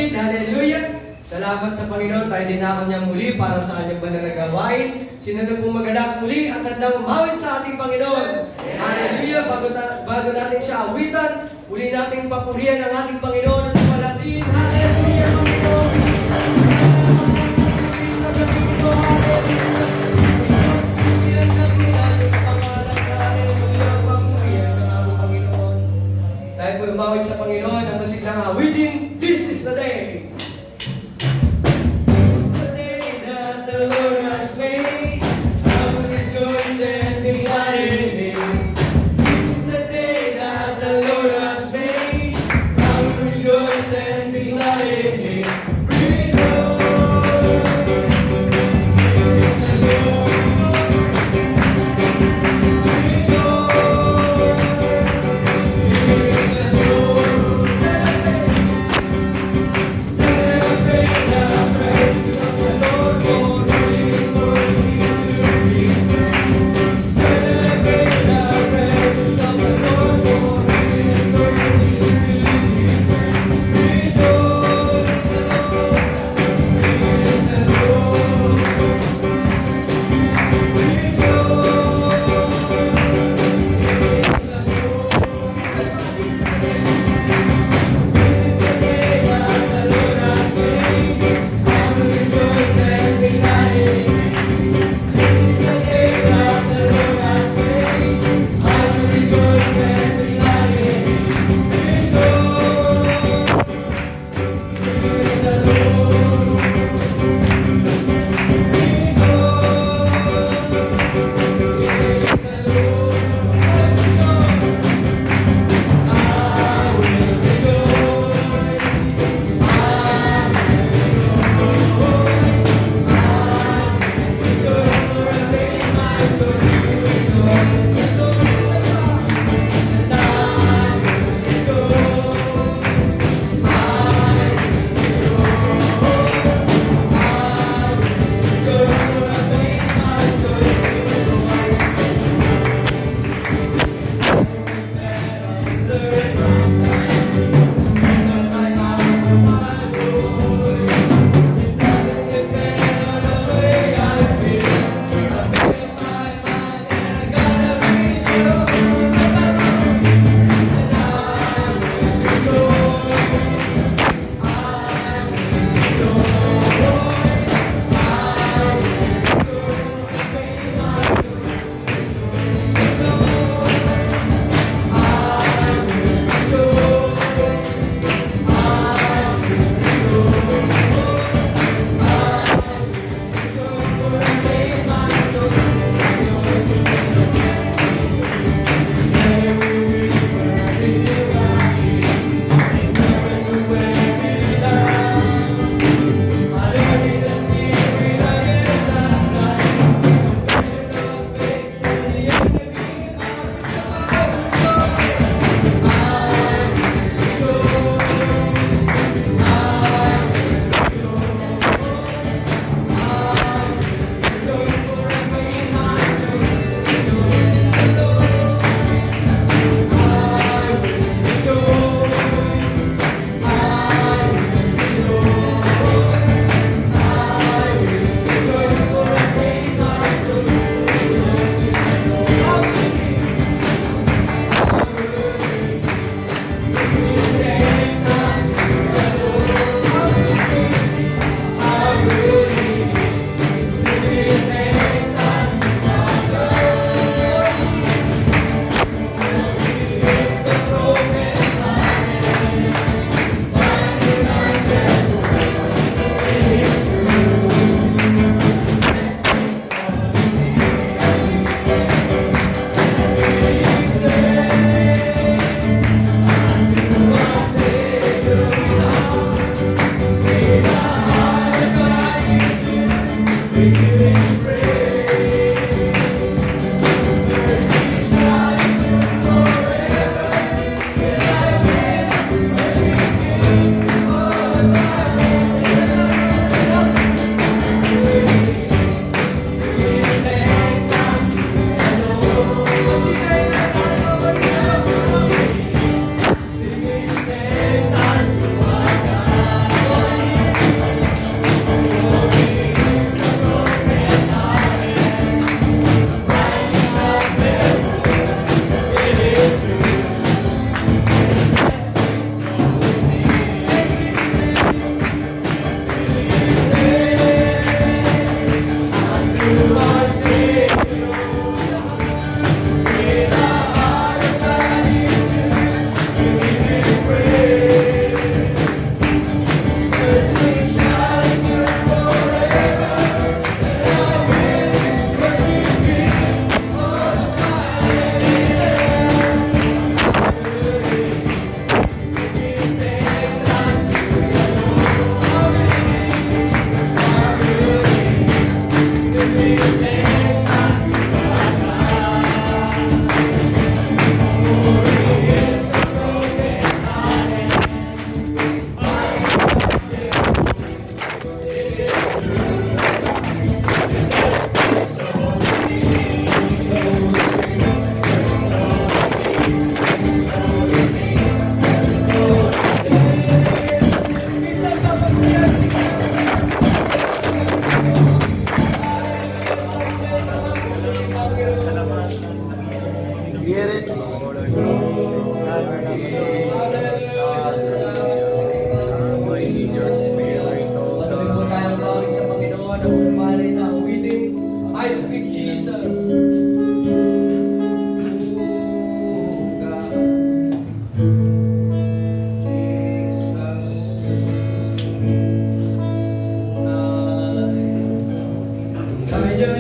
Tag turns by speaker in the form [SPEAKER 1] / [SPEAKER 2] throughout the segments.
[SPEAKER 1] kapatid. Hallelujah! Salamat sa Panginoon. Tayo din ako niya muli para sa kanyang banal na gawain. Sino na pong maganap muli at handang umawit sa ating Panginoon. Hallelujah! Bago natin siya awitan, muli nating papurihan ang ating Panginoon at palatin. Hallelujah! Panginoon! Tayo po umawit sa Panginoon ang masiglang awitin. This is the day! The Lord has made, I will rejoice and be glad in it. This is the day that the Lord has made, I will rejoice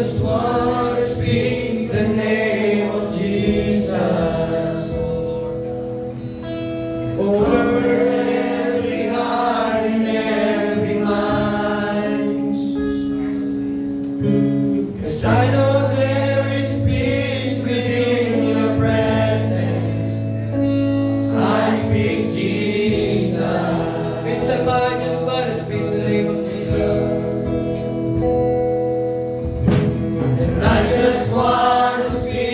[SPEAKER 1] just want to speak the name of Jesus over every heart and every mind. 'Cause I know there is peace within your presence. I speak Jesus. Minsan ba I just want to speak the name of Jesus? And I just want to speak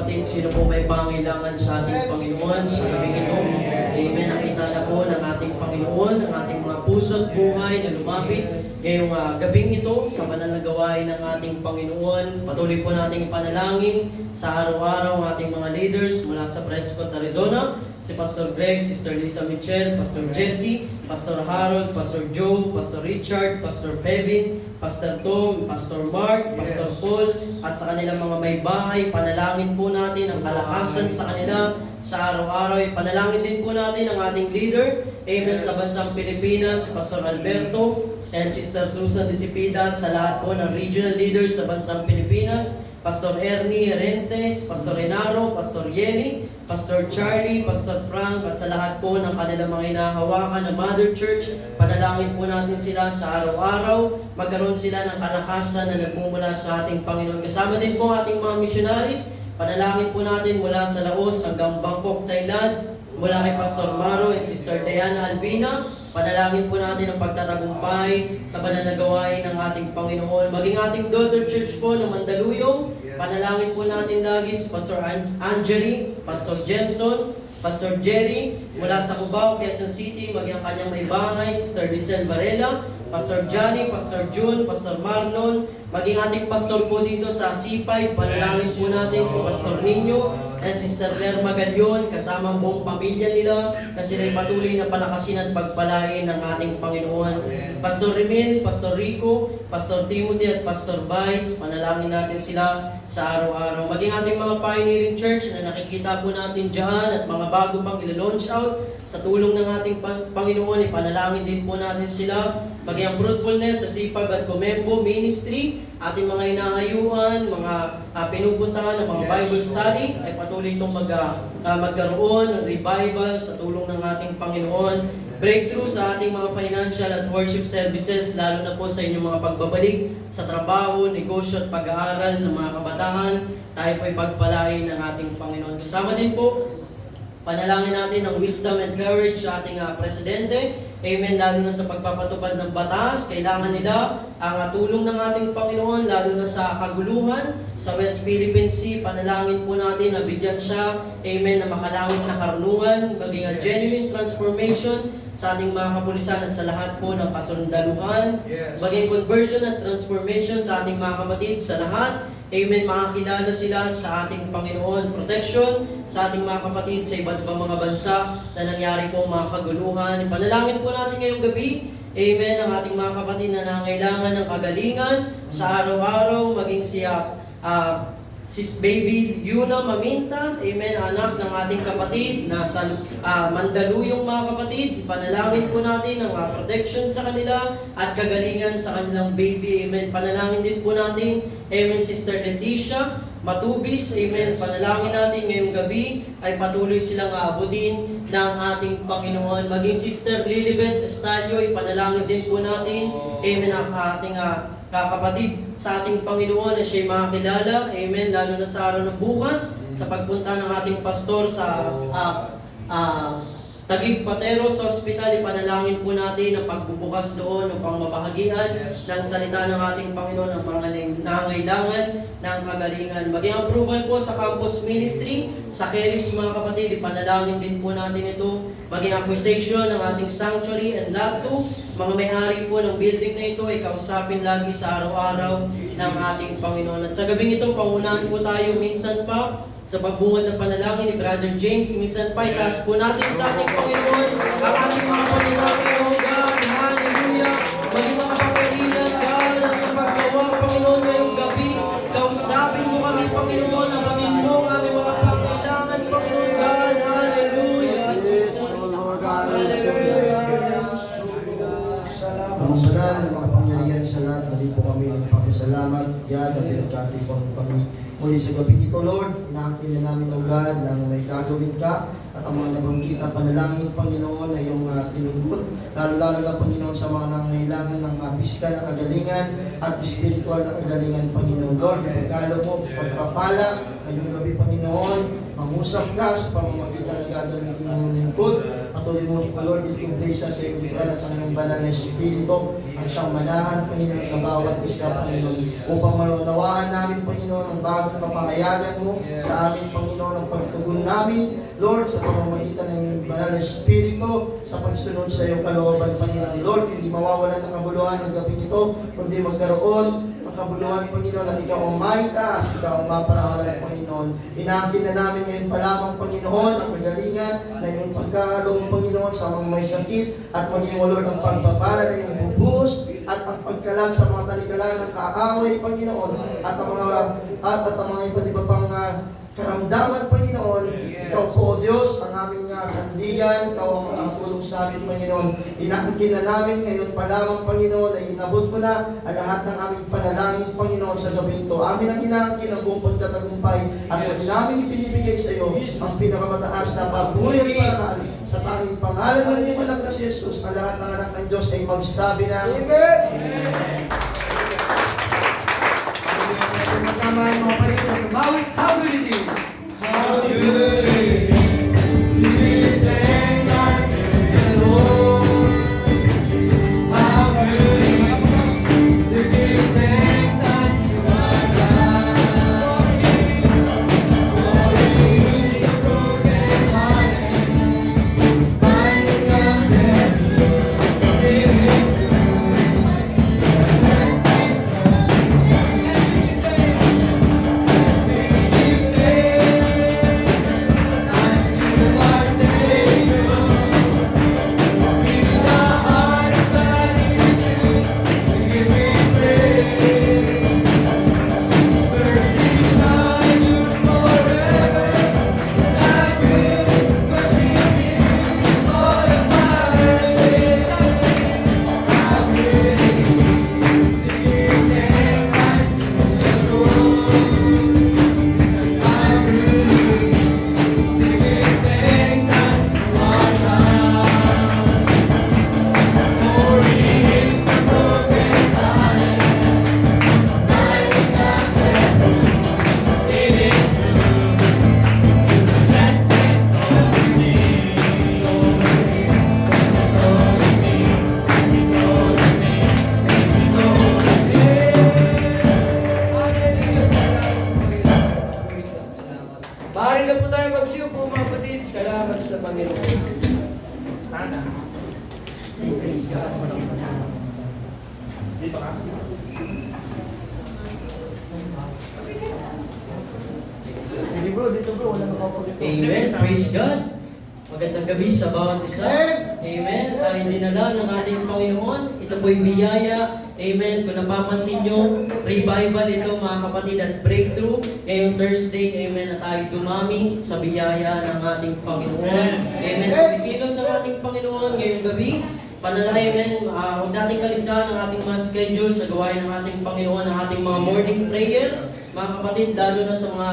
[SPEAKER 2] kapatid, sino po may pangailangan sa ating Panginoon sa gabi ito? Amen. Nakita na po ng ating Panginoon, ng ating mga puso at buhay na lumapit ngayong gabing ito sa banal na gawain ng ating Panginoon. Patuloy po nating panalangin sa araw-araw ang ating mga leaders mula sa Prescott, Arizona, si Pastor Greg, Sister Lisa Michelle, Pastor Jesse, Pastor Harold, Pastor Joe, Pastor Richard, Pastor Kevin, Pastor Tom, Pastor Mark, Pastor Paul, at sa kanilang mga may bahay. Panalangin po natin ang kalakasan sa kanila sa araw-araw. Panalangin din po natin ang ating leader, amen, sa bansang Pilipinas, Pastor Alberto, and Sister Susan Disipida, at sa lahat po ng regional leaders sa bansang Pilipinas, Pastor Ernie Herentes, Pastor Renaro, Pastor Yenny, Pastor Charlie, Pastor Frank, at sa lahat po ng kanilang mga hinahawakan na Mother Church. Panalangin po natin sila sa araw-araw, magkaroon sila ng kalakasan na nagmumula sa ating Panginoon. Kasama din po ating mga missionaries. Panalangin po natin mula sa Laos hanggang Bangkok, Thailand, mula kay Pastor Maro and Sister Diana Albina. Panalangin po natin ang pagtatagumpay sa banal na gawain ng ating Panginoon. Maging ating daughter church po ng Mandaluyong. Panalangin po natin lagi si Pastor Angeli, Pastor Jenson, Pastor Jerry, mula sa Cubao, Quezon City, maging ang kanyang may bahay, Sister Rizal Varela, Pastor Johnny, Pastor June, Pastor Marlon, maging ating pastor po dito sa C5, panalangin po natin si Pastor Nino and Sister Claire Magallon, kasama ang buong pamilya nila, na sila'y patuloy na palakasin at pagpalain ng ating Panginoon. Pastor Remil, Pastor Rico, Pastor Timothy at Pastor Vice, panalangin natin sila sa araw-araw. Maging ating mga pioneering church na nakikita po natin dyan at mga bago pang ilo-launch out, sa tulong ng ating Panginoon, ipanalangin din po natin sila. Maging ang fruitfulness sa Sipag at Comembo Ministry, ating mga inahayuan, mga pinupuntahan ng mga Bible study, ay patuloy itong magkaroon ng revival sa tulong ng ating Panginoon. Breakthrough sa ating mga financial at worship services, lalo na po sa inyong mga pagbabalik sa trabaho, negosyo at pag-aaral ng mga kabataan. Tayo po ay pagpalain ng ating Panginoon. Kasama din po, panalangin natin ang wisdom and courage sa ating presidente. Amen, lalo na sa pagpapatupad ng batas. Kailangan nila ang tulong ng ating Panginoon, lalo na sa kaguluhan sa West Philippine Sea. Panalangin po natin na bigyan siya, amen, na makalangit na karunungan, maging a genuine transformation sa ating mga kapulisan at sa lahat po ng kasundaluhan. Maging conversion at transformation sa ating mga kapatid, sa lahat. Amen, makakilala sila sa ating Panginoon. Protection sa ating mga kapatid sa iba't ibang mga bansa na nangyari po mga kaguluhan. Panalangin po natin ngayong gabi, amen, ang ating mga kapatid na nangailangan ng kagalingan sa araw-araw, maging siya Sis Baby Yuna Maminta, amen, anak ng ating kapatid na sa Mandaluyong mga kapatid. Panalangin po natin ang protection sa kanila at kagalingan sa kanilang baby, amen. Panalangin din po natin, amen, Sister Leticia Matubis, amen. Panalangin natin ngayong gabi ay patuloy silang aabutin ng ating Panginoon. Maging Sister Lilibet Estalio, ipanalangin din po natin, amen, ang ating kapatid sa ating Panginoon na siya'y makakilala, amen, lalo na sa araw ng bukas, sa pagpunta ng ating pastor sa Taguig Pateros Hospital. Ipanalangin po natin ang pagbubukas doon upang mabahagian ng salita ng ating Panginoon ang mga nangangailangan ng kagalingan. Maging approval po sa campus ministry, sa Keris mga kapatid, ipanalangin din po natin ito. Maging acquisition ng ating sanctuary and lot 2, mga may-ari po ng building na ito ay kausapin lagi sa araw-araw ng ating Panginoon. At sa gabing ito, pangunahan po tayo minsan pa sa pagbungad ng panalangin ni Brother James. Minsan pa, itaas po natin sa ating Panginoon ang ating mga panalangin. Oh God, hallelujah. Maging mga pangyarihan, God, ang iyong paggawa, Panginoon, ngayong gabi. Kausapin mo kami, Panginoon, abutin mo ang aming mga pangailangan, Panginoon, God. Hallelujah. Hallelujah.
[SPEAKER 3] Ang banal ng mga pangyarihan sa lahat, muli po kami nagpapasalamat, God, at pinagkati po kami muli sa gabi ito, Lord. Inaaktin na namin, O God, na may gagawin ka at ang mga nabanggit na panalangin, Panginoon, na iyong tinugot, lalo-lalo na, Panginoon, sa mga nangangailangan ng pisikal na kagalingan at spiritual na kagalingan, Panginoon. Lord, ipagkalo mo, pagpapala, ngayong gabi, Panginoon, mangusap ka sa pamamagitan ng gagawin ng lingkod. At Patuloy mo, O Lord, i-complete siya sa iyong lugar at ang iyong banal na Espiritu ang siyang manahan, Panginoon, sa bawat isa, Panginoon, upang manunawaan namin, Panginoon, ang bagong kapangayagan mo sa amin, Panginoon, ang pagtugon namin, Lord, sa pamamagitan ng iyong banal na Espiritu, sa pagsunod sa iyong kalooban, Panginoon. Lord, hindi mawawalan ng kabuluhan ng gabing ito, kundi magkaroon ng kabuluhan, Panginoon, at ikaw ang maitaas, ikaw ang maparangalan, Panginoon. Inaangkin na namin ngayon pa lamang, Panginoon, ang kagalingan na iyong pagkahalong, Panginoon, sa mga may sakit, at maging mo, Lord, ang pagbabala na iyong bubuhos, at ang pagkalag sa mga talikalan ng kaaway, Panginoon, at ang mga iba't iba pang karamdaman, Panginoon. Ikaw po, O Diyos, ang aming sandigan, ikaw ang tulong sa amin, Panginoon. Inaangkin na namin ngayon pa lamang, Panginoon, ay inabot mo na ang lahat ng aming panalangin, Panginoon, sa gabi ito. Amin ang inaangkin ang buong pagtatagumpay at pag namin ipinibigay sa iyo ang pinakamataas na papuri at parangal sa tanging pangalan ng iyong anak na si Jesus, ang lahat ng anak ng Diyos ay magsabi na Amen!
[SPEAKER 1] Magkama yung mga panitin ng Maui. How good it is! How good it is! Give thanks unto the Lord. How good it is to give thanks unto our God. For He is the brokenhearted, binding up their peace. Give His Maaari na po tayo magsiyo po mga kapatid. Salamat sa Panginoon.
[SPEAKER 2] Amen. Praise God. Magandang gabi sa bawat isa. Amen. Tayo dinala ng ating Panginoon. Ito po'y biyaya. Amen. Kung napapansin nyo, revival ito mga kapatid at breakthrough. Ngayong Thursday, amen, na tayo dumami sa biyaya ng ating Panginoon. Amen. Kumikilos ang ating Panginoon ngayong gabi. Panalangin, huwag natin kaligtaan ang ating mga schedule sa gawain ng ating Panginoon, ang ating mga morning prayer. Mga kapatid, lalo na sa mga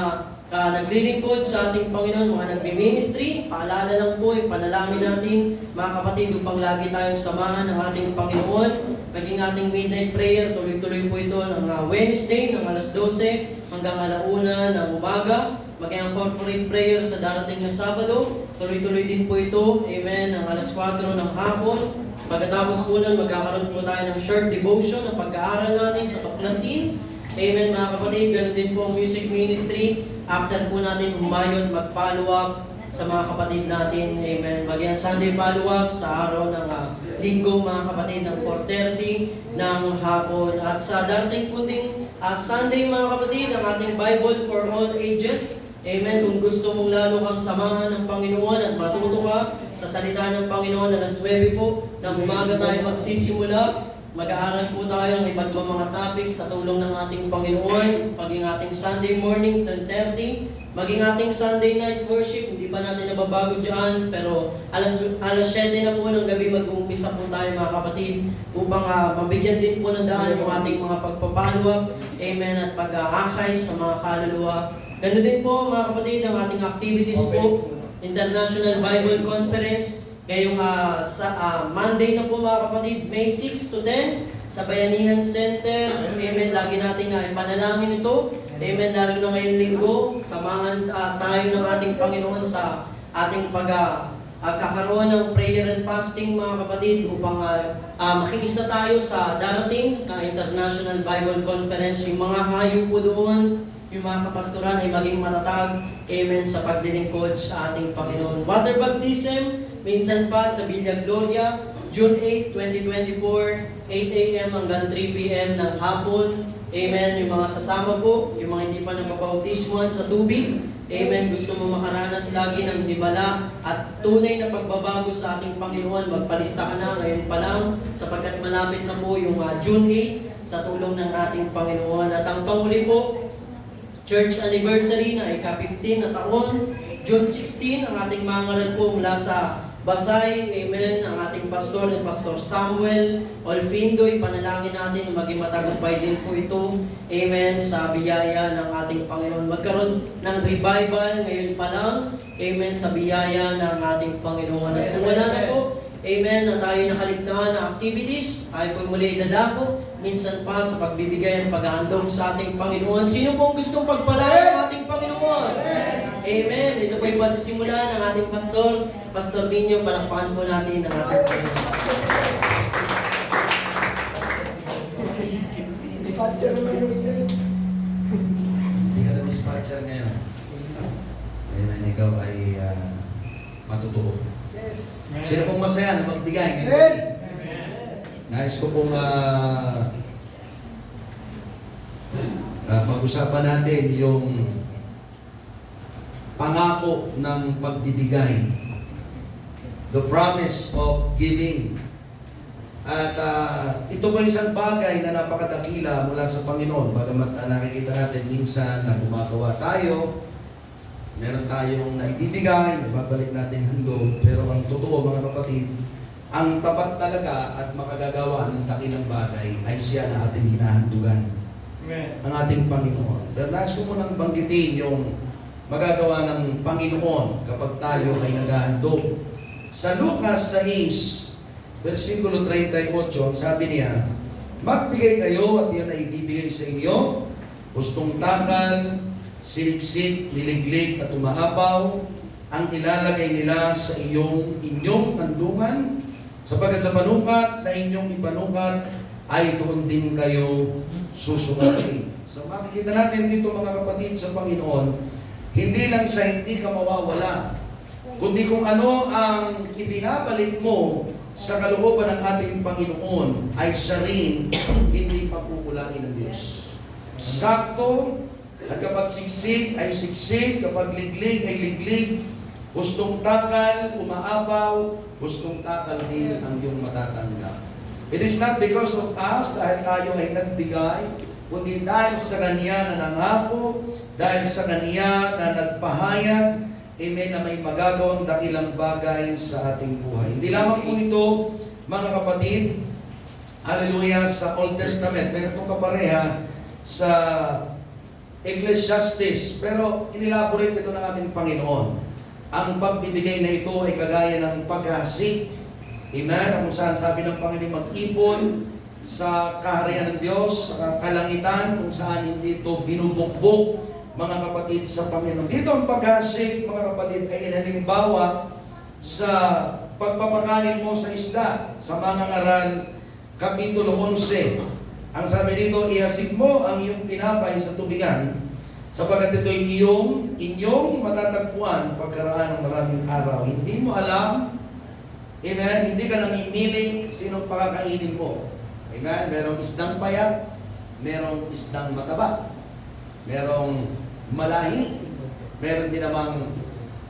[SPEAKER 2] naglilingkod sa ating Panginoon, mga nagmi-ministry, paalala lang po, panalangin natin, mga kapatid, upang lagi tayong samahan ng ating Panginoon. Maging ating midnight prayer, tuloy-tuloy po ito ng Wednesday, ng alas 12 hanggang alauna ng umaga. Maging ang corporate prayer sa darating na Sabado, tuloy-tuloy din po ito, amen, ng alas 4 ng hapon. Pagkatapos po nun, magkakaroon po tayo ng short devotion, ng pag-aaral natin sa tuklasin. Amen mga kapatid, ganoon din po ang music ministry. After po natin humayot, mag-follow up sa mga kapatid natin. Amen. Maging Sunday follow up sa araw ng linggo mga kapatid ng 4:30 ng hapon. At sa darating po din Sunday mga kapatid, ang ating Bible for all ages. Amen. Kung gusto mong lalo kang samahan ng Panginoon at matuto ka sa salita ng Panginoon, alas 9 po ng umaga tayo magsisimula. Mag-aaral po tayo ng iba't ibang mga topics sa tulong ng ating Panginoon. Maging ating Sunday morning, 10:30. Maging ating Sunday night worship, hindi pa natin nababago dyan. Pero alas 7 na po ng gabi mag-uumpisa po tayo mga kapatid upang mabigyan din po ng daan yung ating mga pagpapalwa. Amen. At pag-aakay sa mga kaluluwa. Ganun din po mga kapatid ang ating activities po. International Bible Conference. Ngayong Monday na po mga kapatid, May 6 to 10 sa Bayanihan Center. Amen. Lagi natin ipanalangin ito. Amen. Lalo na ngayong linggo, samahan tayo ng ating Panginoon sa ating kakaroon ng prayer and fasting mga kapatid upang makiisa tayo sa darating na International Bible Conference. Yung mga hayop po doon, yung mga kapastoran ay maging matatag, amen, sa paglilingkod sa ating Panginoon. Water baptism, minsan pa sa Villa Gloria, June 8, 2024, 8 a.m. hanggang 3 p.m. ng hapon. Amen. Yung mga sasama po, yung mga hindi pa nababautismohan sa tubig, amen, gusto mo makaranas lagi ng himala at tunay na pagbabago sa ating Panginoon, magpalista ka na ngayon pa lang sapagkat malapit na po yung June 8 sa tulong ng ating Panginoon. At ang panghuli po, church anniversary na ika-15 na taon, June 16, ang ating mangaral po mula sa Basay, amen, ang ating pastor ni Pastor Samuel Olfindo, ipanalangin natin na maging matagumpay din po ito, amen, sa biyaya ng ating Panginoon. Magkaroon ng revival ngayon pa lang, amen, sa biyaya ng ating Panginoon. At kung wala na po, amen, na tayo nakaligtaan na activities, tayo po muli dadako, minsan pa sa pagbibigay at paghahandog sa ating Panginoon. Sino po ang gustong pagpalain ng ating Panginoon? Amen. Ito po yung pasisimula ng ating pastor. Pastor Nino, palakpakan po natin ang ating Panginoon.
[SPEAKER 3] Dispatcher naman ito.
[SPEAKER 4] Hindi ka na dispatcher ngayon. Amen, ikaw ay matutuo.
[SPEAKER 3] Yes.
[SPEAKER 4] Sino pong masaya na magbigay ngayon?
[SPEAKER 3] Amen.
[SPEAKER 4] Nais ko pong pag-usapan natin yung pangako ng pagbibigay. The promise of giving. At ito po isang bagay na napakadakila mula sa Panginoon. Bagamat nakikita natin minsan na gumagawa tayo, meron tayong naibibigay, nababalik natin handog. Pero ang totoo mga kapatid, ang tapat talaga at makagagawa ng dakilang bagay ay siya na ating hinahandugan. Ang ating Panginoon. Pero nais ko munang banggitin yung magagawa ng Panginoon kapag tayo ay naghahandog. Sa Lucas 6, versikulo 38, sabi niya, magbigay kayo at iyon ay ibibigay sa inyo, hustong takal, siliksik, niliglig at umaapaw, ang ilalagay nila sa inyong tandungan, sapagkat sa panukat na inyong ipanukat, ay doon din kayo susukatin. So makikita natin dito mga kapatid sa Panginoon, hindi lang sa hindi ka mawawala, kundi kung ano ang ibinabalik mo sa kalooban ng ating Panginoon ay siya rin hindi pakukulangin ng Diyos. Sakto, at kapag siksik ay siksik, kapag liglig ay liglig, hustong takal, umaapaw, hustong takal din ang iyong matatanggap. It is not because of us, dahil tayo ay nagbigay, kundi dahil sa Kanya na nangako, dahil sa Kanya na nagpahayag, amen, na may magagawang dakilang bagay sa ating buhay. Hindi lamang po ito, mga kapatid, hallelujah, sa Old Testament, meron itong kapareha sa Ecclesiastes, pero inilaborate ito ng ating Panginoon. Ang pagbibigay na ito ay kagaya ng paghasik, amen, kung saan sabi ng Panginoon mag-ipon sa kaharian ng Diyos, sa kalangitan, kung saan hindi ito binubukbok, mga kapatid, sa Panginoon. Dito ang paghasik, mga kapatid, ay inalimbawa sa pagpapakain mo sa isda, sa Mangangaral, Kapitulo 11. Ang sabi dito, ihasik mo ang iyong tinapay sa tubigan, sapagkat ito ay inyong matatagpuan pagkaraan ng maraming araw. Hindi mo alam, amen, hindi ka namimili sinong pakakainin mo. Amen, merong isdang payat, merong isdang mataba, merong malahi, meron din namang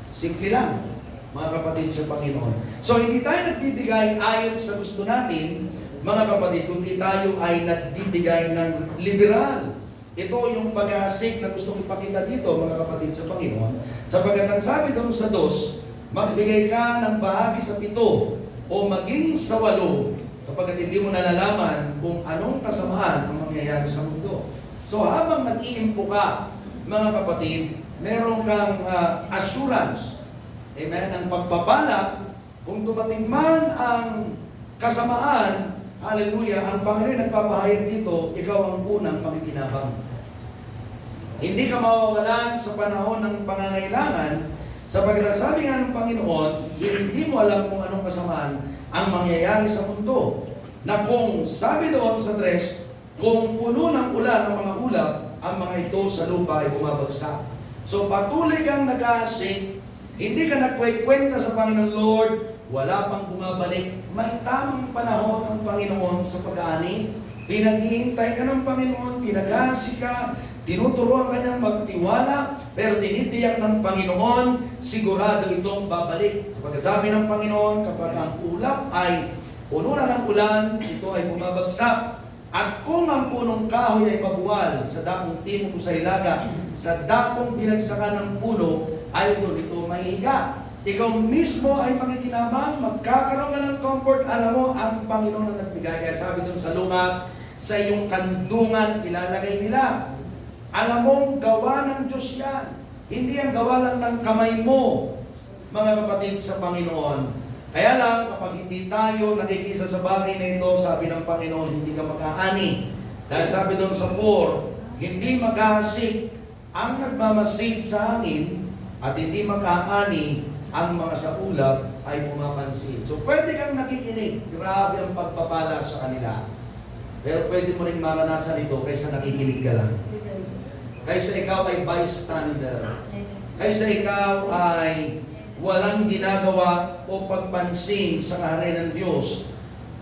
[SPEAKER 4] simple lang, mga kapatid sa Panginoon. So hindi tayo nagbibigay ayon sa gusto natin, mga kapatid, kundi tayo ay nagbibigay ng liberal. Ito yung paghahasik na gustong ipakita dito, mga kapatid sa Panginoon. Sapagkat ang sabi doon sa 2, magbigay ka ng bahagi sa 7 o maging sa 8, sapagkat hindi mo nalalaman kung anong kasamaan ang mangyayari sa mundo. So habang nag-iimpo ka, mga kapatid, meron kang assurance, amen, ang pagpapala, kung dumating man ang kasamaan, hallelujah, ang Panginoon nagpapahayag dito, ikaw ang unang makikinabang. Hindi ka mawawalan sa panahon ng pangangailangan, Sapagkat sabi nga ng Panginoon, hindi mo alam kung anong kasamaan ang mangyayari sa mundo. Na kung sabi doon sa dress, kung puno ng ulan ang mga ulap, ang mga ito sa lupa ay bumabagsak. So patuloy kang nag-aasik, hindi ka nagkwekwenta sa Panginoon Lord, wala pang bumabalik. May tamang panahon ng Panginoon sa pag-aani. Pinaghihintay ka ng Panginoon, pinag-aasik ka, tinuturuan ka niyang magtiwala, pero tinitiyak ng Panginoon, sigurado itong babalik. Sapagkat sabi ng Panginoon, kapag ang ulap ay puno na ng ulan, ito ay bumabagsak. At kung ang punong kahoy ay mabuwal sa dakong timog o sa hilaga, sa dakong binagsakan ng puno, ay doon ito mahihiga. Ikaw mismo ay makikinabang, magkakaroon ka ng comfort. Alam mo, ang Panginoon ang nagbigay. Kaya sabi doon sa Lumas, sa iyong kandungan ilalagay nila. Alam mong gawa ng Diyos yan. Hindi ang gawa lang ng kamay mo, mga kapatid sa Panginoon. Kaya lang, kapag hindi tayo nakikisa sa bagay na ito, sabi ng Panginoon, hindi ka mag-aani. Dahil sabi doon sa 4, hindi mag-ahasik ang nagmamasid sa hangin at hindi mag-aani ang mga sa ulap ay pumapansin. So pwede kang nakikinig, grabe ang pagpapala sa kanila. Pero pwede mo rin maranasan ito kaysa nakikinig ka lang. Kaysa ikaw ay bystander. Kaysa ikaw ay walang ginagawa o pagpansin sa kaharian ng Diyos.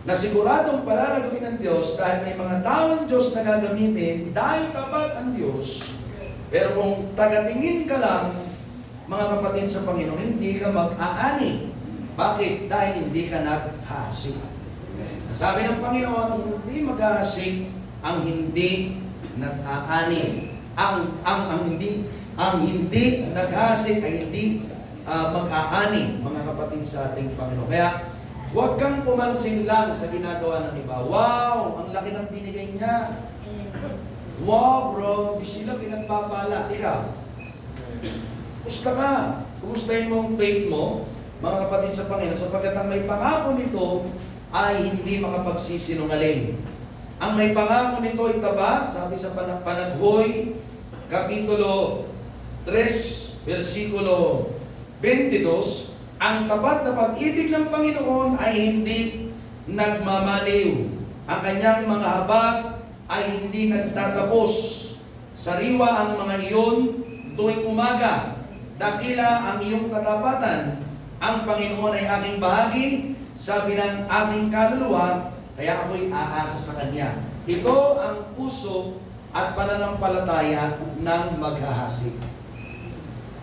[SPEAKER 4] Na siguradong palalaguin ng Diyos dahil may mga taong Diyos na gagamitin dahil tapat ang Diyos. Pero kung tagatingin ka lang, mga kapatid sa Panginoon, hindi ka mag-aani. Bakit? Dahil hindi ka naghasik. Sabi ng Panginoon, hindi mag-ahasik ang hindi nag-aani. Ang hindi naghasik ay hindi mag-aani, mga kapatid sa ating Panginoon. Kaya, huwag kang pumansin lang sa ginagawa ng iba. Wow, ang laki ng binigay niya. Wow, bro, sila pinagpapala. Ikaw, kumusta ka? Kumustahin mo ang faith mo, mga kapatid sa Panginoon, sapagkat ang may pangako nito ay hindi makapagsisinungaling. Ang may pangako nito ay tapat, sabi sa Panaghoy, Kapitulo 3, versikulo 22, ang tapat na pag-ibig ng Panginoon ay hindi nagmamaliw. Ang kanyang mga habag ay hindi nagtatapos. Sariwa ang mga iyon tuwing umaga. Dakila ang iyong katapatan. Ang Panginoon ay aking bahagi, sabi ng aking kaluluwa, kaya ako'y aasa sa Kanya. Ito ang puso at pananampalataya ng maghahasik.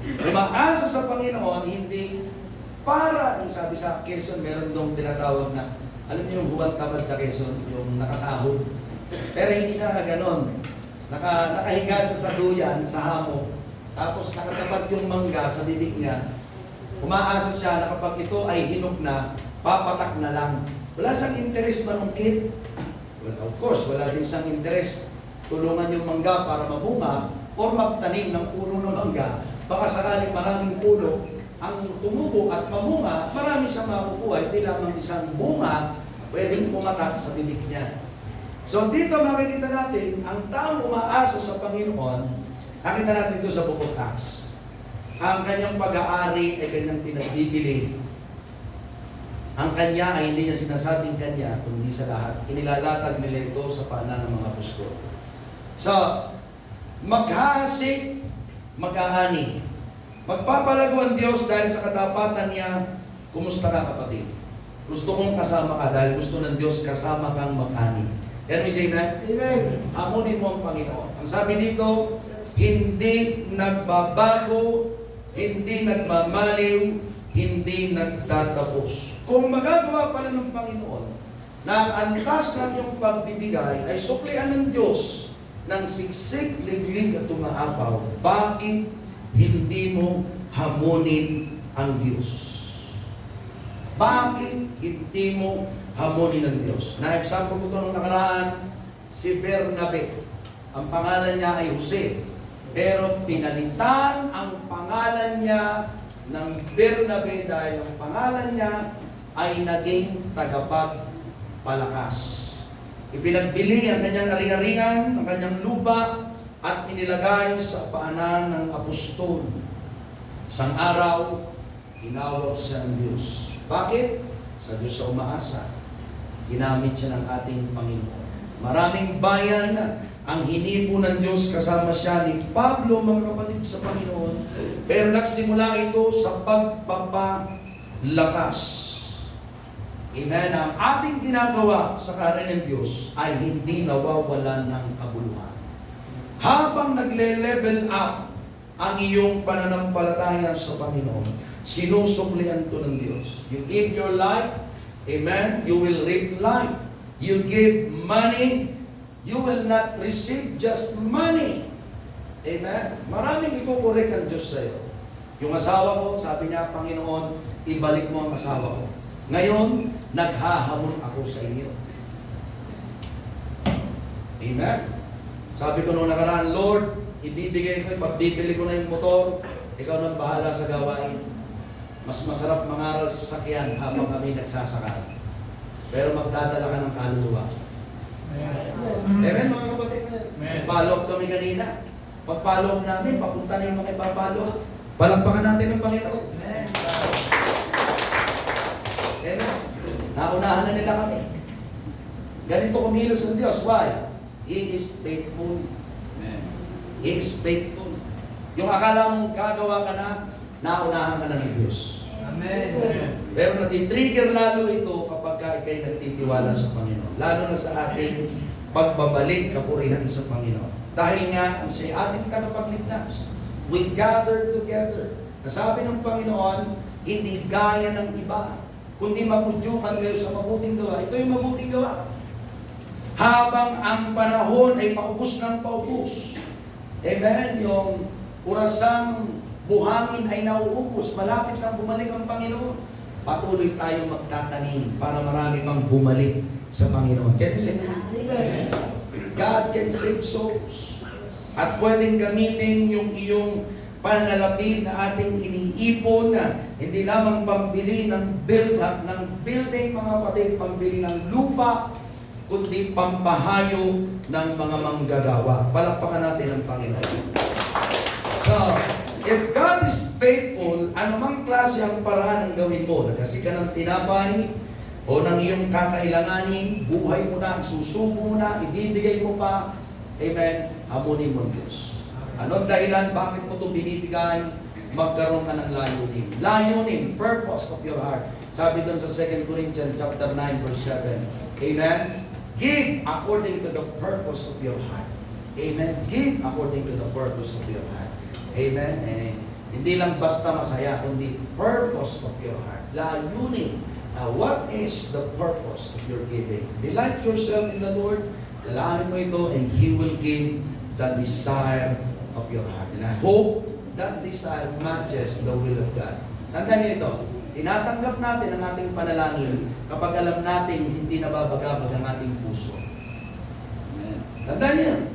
[SPEAKER 4] Umaasa sa Panginoon, hindi para, yung sabi sa Quezon, meron dong tinatawag na, alam niyo yung hubad-tabad sa Quezon, yung nakasahod. Pero hindi siya ganon. Nakahiga siya sa duyan, sa hamog, tapos nakatapat yung mangga sa bibig niya. Umaasa siya na kapag ito ay hinog na, papatak na lang. Wala siyang interest manungkit. Well, of course, wala din siyang interest tulungan yung mangga para mabunga o magtanim ng puno ng mangga. Baka sakaling maraming puno ang tumubo at mamunga, marami siyang makukuha. Hindi lamang isang bunga pwedeng pumatak sa bibig niya. So dito makikita natin, ang taong umaasa sa Panginoon, nakita natin ito sa Book of Acts. Ang kanyang pag-aari ay kanyang pinagbibili. Ang kanya ay hindi niya sinasabing kanya, kundi sa lahat. Inilalatag nila ito sa paanan ng mga apostol. So, maghahasik, mag-aani. Magpapalago ang Diyos dahil sa katapatan niya. Kumusta ka, kapatid? Gusto kong kasama ka dahil gusto ng Diyos kasama kang mag-ani. Can we say that?
[SPEAKER 3] Amen.
[SPEAKER 4] Amunin mo ang Panginoon. Ang sabi dito, hindi nagbabago, hindi nagmamaliw, hindi nagtatapos. Kung magagawa pala ng Panginoon na ang antas ng iyong pagbibigay ay suklian ng Diyos ng siksik, liglig at tumaapaw, bakit hindi mo hamunin ang Diyos? Bakit hindi mo hamunin ang Diyos? Na-example ko ito nung nakaraan, si Bernabe. Ang pangalan niya ay Jose. Pero pinalitan ang pangalan niya ng Bernabe dahil ang pangalan niya ay naging tagapagpalakas. Ipinagbili ang kanyang ari-arian, ang kanyang lupa, at inilagay sa paanan ng apostol. Isang araw, tinawag siya ng Diyos. Bakit? Sa Diyos siya umaasa. Ginamit siya ng ating Panginoon. Maraming bayan ang hinipo ng Diyos kasama siya ni Pablo, mga kapatid sa Panginoon. Pero nagsimula ito sa pagpapalakas. Amen. Ang ating ginagawa sa karin ng Diyos ay hindi nawawalan ng kabuluhan. Habang nagle-level up ang iyong pananampalataya sa Panginoon, sinusuklian to ng Diyos. You give your life, amen, you will reap life. You give money, you will not receive just money. Amen? Maraming ikukorek ang Diyos sa iyo. Yung asawa ko, sabi niya, Panginoon, ibalik mo ang asawa ko. Ngayon, naghahamon ako sa inyo. Amen? Sabi ko nung nakaraan, Lord, ibibigay ko, pagbibili ko na yung motor, ikaw nang bahala sa gawain. Mas masarap mangaral sa sakyan habang kami nagsasakay. Pero magdadala ka ng kaluluwa. Amen, mga kapatid. Follow up kami kanina. Pag-follow up namin, papunta na yung mga ipapalo up. Palakpakan natin ng Panginoon. Amen. Naunahan na nila kami. Ganito kumilos ang Diyos. Why? He is faithful. He is faithful. Yung akala mong gagawa ka na, naunahan ka na ng Diyos.
[SPEAKER 1] Amen.
[SPEAKER 4] Pero natitrigger lalo ito kapag ikay nagtitiwala sa Panginoon. Lalo na sa ating pagbabalik kapurihan sa Panginoon. Dahil nga, ang siya ating tagapagligtas. We gather together. Nasabi ng Panginoon, hindi gaya ng iba, kundi mapudyukan kayo sa mabuting gawa. Ito yung mabuting gawa. Habang ang panahon ay paubos ng paubos. Amen? Yung orasang buhangin ay nauubos, malapit nang bumalik ang Panginoon. Patuloy tayong magtatanim para marami pang bumalik sa Panginoon. Can you say that? God can save souls. At pwedeng gamitin yung iyong panalapi na ating iniipon na hindi lamang pambili ng build-up, ng building, mga kapatid, pambili ng lupa, kundi pampahayo ng mga manggagawa. Palakpakan natin ang Panginoon. So, if God is faithful, anumang klase ang paraan ang gawin mo, nagkasi ka ng tinapay o ng iyong kakailanganin, buhay mo na, susubo mo na, ibibigay mo pa, amen, hamunin mo ang Diyos. Anong dahilan, bakit mo ito binibigay? Magkaroon ka ng layunin. Layunin, purpose of your heart. Sabi doon sa 2 Corinthians chapter 9 verse 7, amen, give according to the purpose of your heart. Amen, give according to the purpose of your heart. Amen. Hindi lang basta masaya, kundi purpose of your heart. Layunin. What is the purpose of your giving? Delight yourself in the Lord. Lalaanin mo ito and He will give the desire of your heart. And I hope that desire matches the will of God. Tandaan niyo ito. Tinatanggap natin ang ating panalangin kapag alam natin hindi nababagabag ang ating puso. Tandaan niyo.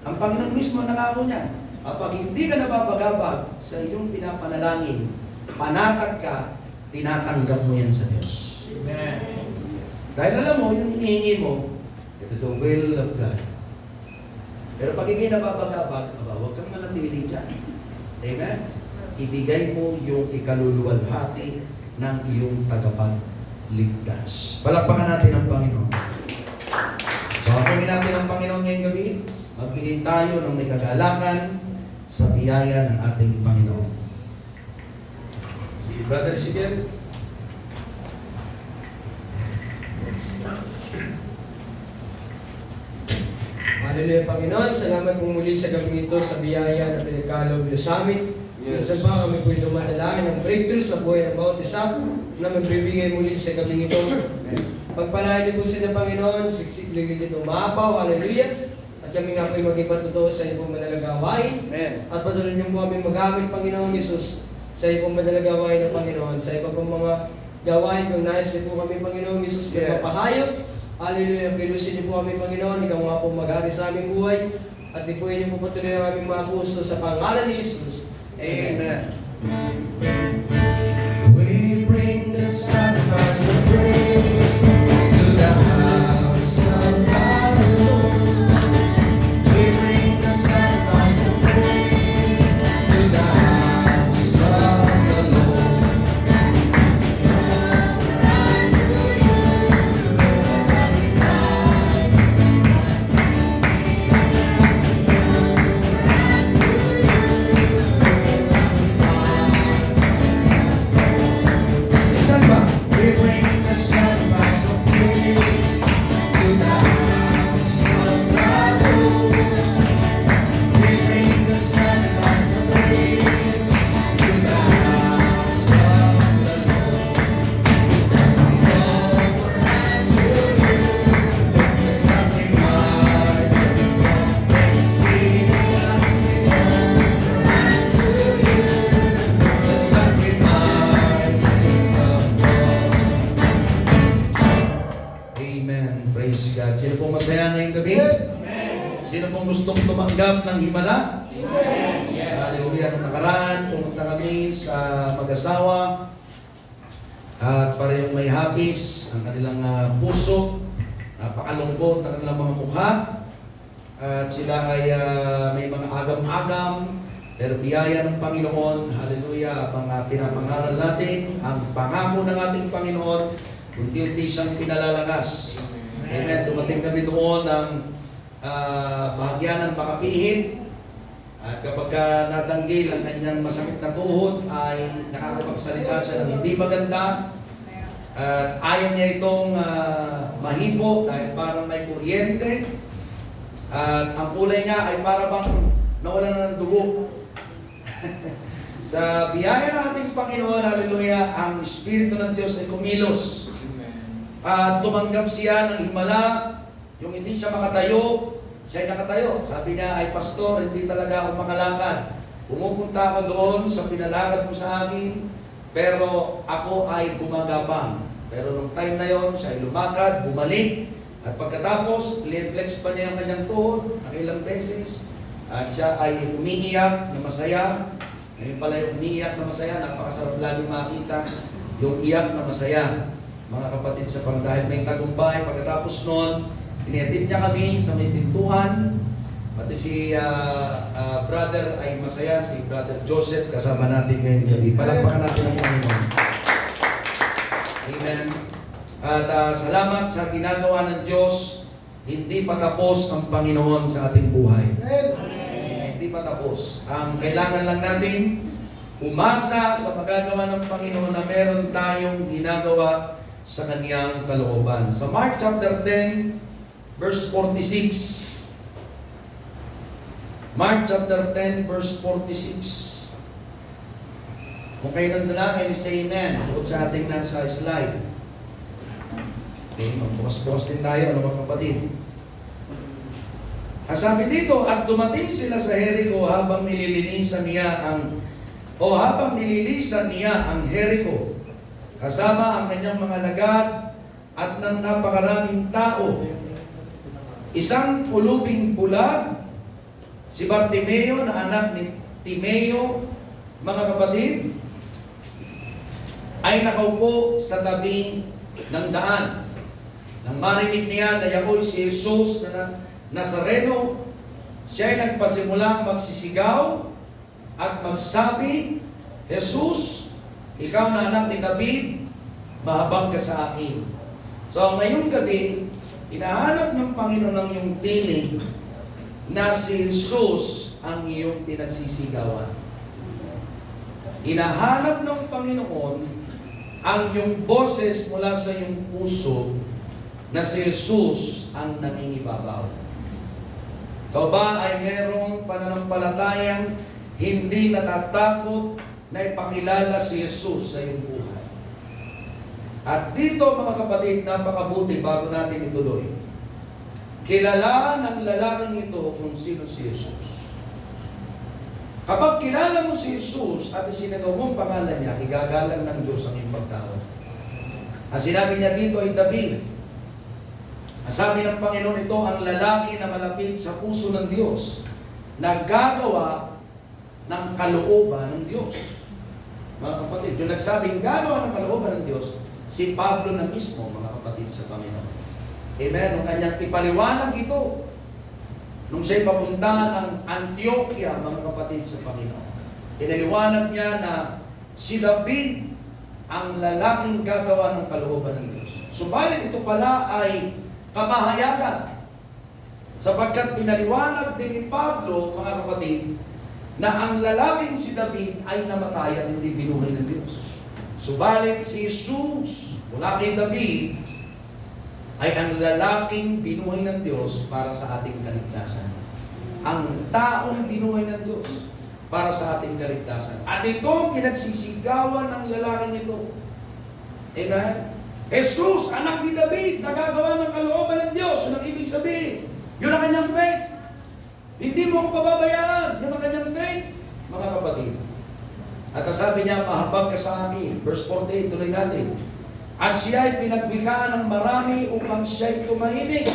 [SPEAKER 4] Ang Panginoon mismo nangako niya. Kapag hindi ka nababagabag sa iyong pinapanalangin, panatag ka, tinatanggap mo yan sa Diyos.
[SPEAKER 1] Amen.
[SPEAKER 4] Dahil alam mo, yung hinihingi mo, it is the will of God. Pero pag hindi nababagabag, huwag kang manatili dyan. Amen? Ibigay mo yung ikaluluwalhati ng iyong tagapagligtas. Palakpakan natin ang Panginoon. So, pagpagin natin ang Panginoon ngayong gabi, magbigay tayo ng may kagalakan sa biyaya ng ating Panginoon. Si Brother Sigel.
[SPEAKER 1] Hallelujah, Panginoon. Salamat po muli sa gabing ito sa biyaya na pinagkaloob niyo sa amin. Minsan ba kami po'y dumadalangin ng breakthrough sa buhay ng bawat isa na magbibigay muli sa gabing ito. Pagpalain niyo po sila, Panginoon, siksik-ligid ito maapaw. Hallelujah. At kami nga po'y maging patutuo sa iyo pong manalagawain. At patuloy niyo po kami magamit, Panginoon Jesus, sa iyo pong manalagawain ng Panginoon. Sa iba pong mga gawain kung nais niyo po kami, Panginoon Jesus, na mapahayop. Hallelujah. Kilusin niyo po kami, Panginoon. Ikaw nga po mag-ari sa aming buhay. At dipuin niyo po patuloy ang aming mga puso sa pangalan ni Jesus. Amen.
[SPEAKER 4] We bring the sacrifice of praise to the house of God. We bring the sacrifice of praise to the house of tumanggap ng himala? Hallelujah. Nung nakaraan, pumunta kami sa mag-asawa at parehong may hapis ang kanilang puso. Napakalungkot ang kanilang mga mukha. At sila ay may mga agam-agam, pero biyaya ng Panginoon, hallelujah, mga pinapangaral natin, ang pangako ng ating Panginoon, unti-unti siyang pinalalakas. Amen. Dumating kami doon ng bahagyan ng makapihit. At kapag natanggil ang kanyang masakit na tuhod, ay nakakapagsalita siya ng hindi maganda. At ayaw niya itong mahipo dahil parang may kuryente. At ang kulay niya ay para bang nawala na ng dugo. Sa biyaya ng ating Panginoon, hallelujah, ang Espiritu ng Diyos ay kumilos. At tumanggap siya ng himala, yung hindi siya makatayo, siya ay nakatayo. Sabi niya, ay pastor, hindi talaga ako makalakad. Pumupunta ako doon sa pinalakad mo sa akin, pero ako ay gumagapang. Pero nung time na yon, siya ay lumakad, bumalik, at pagkatapos, flex pa niya yung kanyang tuhod, nakailang beses, at siya ay umiiyak na masaya. Ngayon pala yung umiiyak na masaya, napakasarap lagi makita yung iyak na masaya. Mga kapatid sa dahil may tagumpay, pagkatapos noon, inihatid niya kami sa may pintuan. Pati si brother ay masaya, si brother Joseph, kasama natin ngayong gabi. Palakpakan natin ang Panginoon. Amen. At salamat sa ginagawa ng Diyos. Hindi pa tapos ang Panginoon sa ating buhay. Hindi pa tapos. Ang kailangan lang natin, umasa sa magagawa ng Panginoon na meron tayong ginagawa sa Kanyang kalooban. Sa Mark chapter 10, verse 46. Mark chapter 10, verse 46. Kung kayo nandun lang, kayo say amen. Bukod sa ating nasa slide. Okay, magbukas-bukas din tayo, mga kapatid. Sabi dito, at dumating sila sa Jericho habang nililinisan niya ang Jericho, kasama ang kanyang mga lagat at ng napakaraming tao. Isang pulubing bulag, si Bartimeo na anak ni Timeo, mga kapatid, ay nakaupo sa tabi ng daan. Nang marinig niya na yakoy si Jesus na Nazareno, siya ay nagpasimulang magsisigaw at magsabi, Jesus, ikaw na anak ni David, mahabag ka sa akin. So ngayong gabi, hinahanap ng Panginoon ang iyong tinig na si Jesus ang iyong pinagsisigawan. Hinahanap ng Panginoon ang iyong boses mula sa iyong puso na si Jesus ang nangingibabaw. Ikaw ba ay merong pananampalatayang hindi natatakot na ipakilala si Jesus sa iyong buhay? At dito mga kapatid, napakabuti bago natin ituloy. Kilala ng lalaking ito kung sino si Jesus. Kapag kilala mo si Jesus at isinagaw mo ang pangalan niya, igagalang ng Diyos ang iyong pagtawag. Ang sinabi niya dito ay David. Ang sabi ng Panginoon, ito ang lalaki na malapit sa puso ng Diyos, naggagawa ng kalooban ng Diyos. Mga kapatid, yung nagsabing gagawa ng kalooban ng Diyos, si Pablo na mismo, mga kapatid sa Panginoon. Amen? Nung kanyang ipaliwanag ito, nung siya'y papunta ng Antioquia, mga kapatid sa Panginoon, inaliwanag niya na si David ang lalaking gagawa ng kalooban ng Diyos. Subalit ito pala ay kamahayagan. Sapagkat pinaliwanag din ni Pablo, mga kapatid, na ang lalaking si David ay namatay at hindi binuhay ng Diyos. Subalit si Jesus, mula kay David, ay ang lalaking binuhay ng Diyos para sa ating kaligtasan. Ang taong binuhay ng Diyos para sa ating kaligtasan. At ito ang pinagsisigawan ng lalaking ito. Amen? Jesus, anak ni David, nagagawa ng kalooban ng Diyos. Yun ang ibig sabihin. Yun ang kanyang faith. Hindi mo ko pababayaan. Yun ang kanyang faith, mga kapatid. At sabi niya, mahabag ka sa akin. Verse 48, tuloy natin. At siya ay pinagbikaan ng marami upang siya ay tumahimik.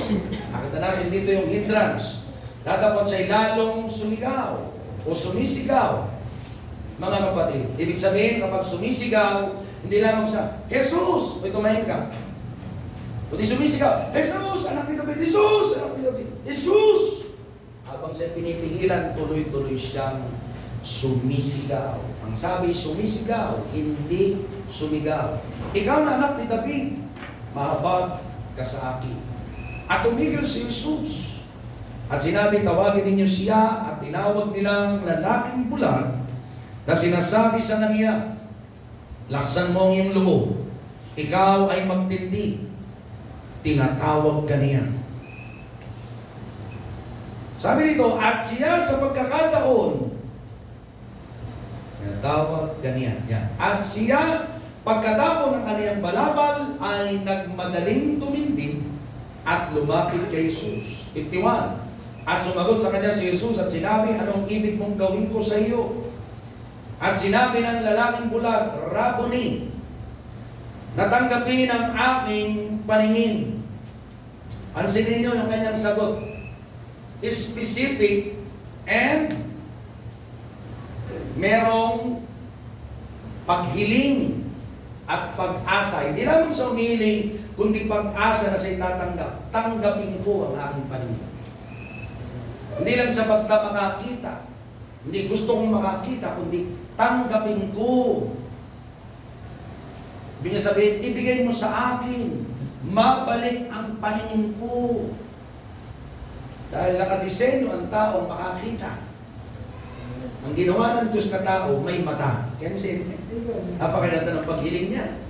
[SPEAKER 4] Nakita natin dito yung hindrance. Datapot siya'y lalong sumigaw o sumisigaw. Mga kapatid, ibig sabihin kapag sumisigaw, hindi lamang siya, Jesus! May tumahim ka. Kundi sumisigaw, Jesus! Anak ni David! Jesus! Anak ni David! Jesus! Habang siya pinipigilan, tuloy-tuloy siyang sumisigaw. Ang sabi, sumisigaw, hindi sumigaw. Ikaw na anak ni David, mahabag ka sa akin. At tumigil si Jesus. At sinabi, tawagin ninyo siya, at tinawag nilang lalaking bulag na sinasabi sa kanya, laksan mo ang iyong loob, ikaw ay magtindig. Tinatawag ka niya. Sabi dito, at siya sa pagkakataon, tinatawag ka niya. Yan. At siya, pagkatapon ng kaniyang balabal, ay nagmadaling tumindig at lumapit kay Jesus. 51. At sumagot sa kanya si Jesus at sinabi, anong ibig mong gawin ko sa iyo? At sinabi ng lalaking bulag, Rabboni, natanggapin ang aking paningin. Pansinin niyo yung kanyang sagot. Specific and merong paghiling at pag-asa. Hindi lamang sa umihiling, kundi pag-asa na siya'y tatanggap. Tanggapin ko ang aking paningin. Hindi lang siya basta makakita. Hindi gusto kong makakita, kundi tanggapin ko. Ibig sabihin, ibigay mo sa akin. Mabalik ang paningin ko. Dahil nakadisenyo ang taong makakita. Ang ginawa ng Diyos na tao, may mata. Kaya sabi, napakaganda ng paghiling niya.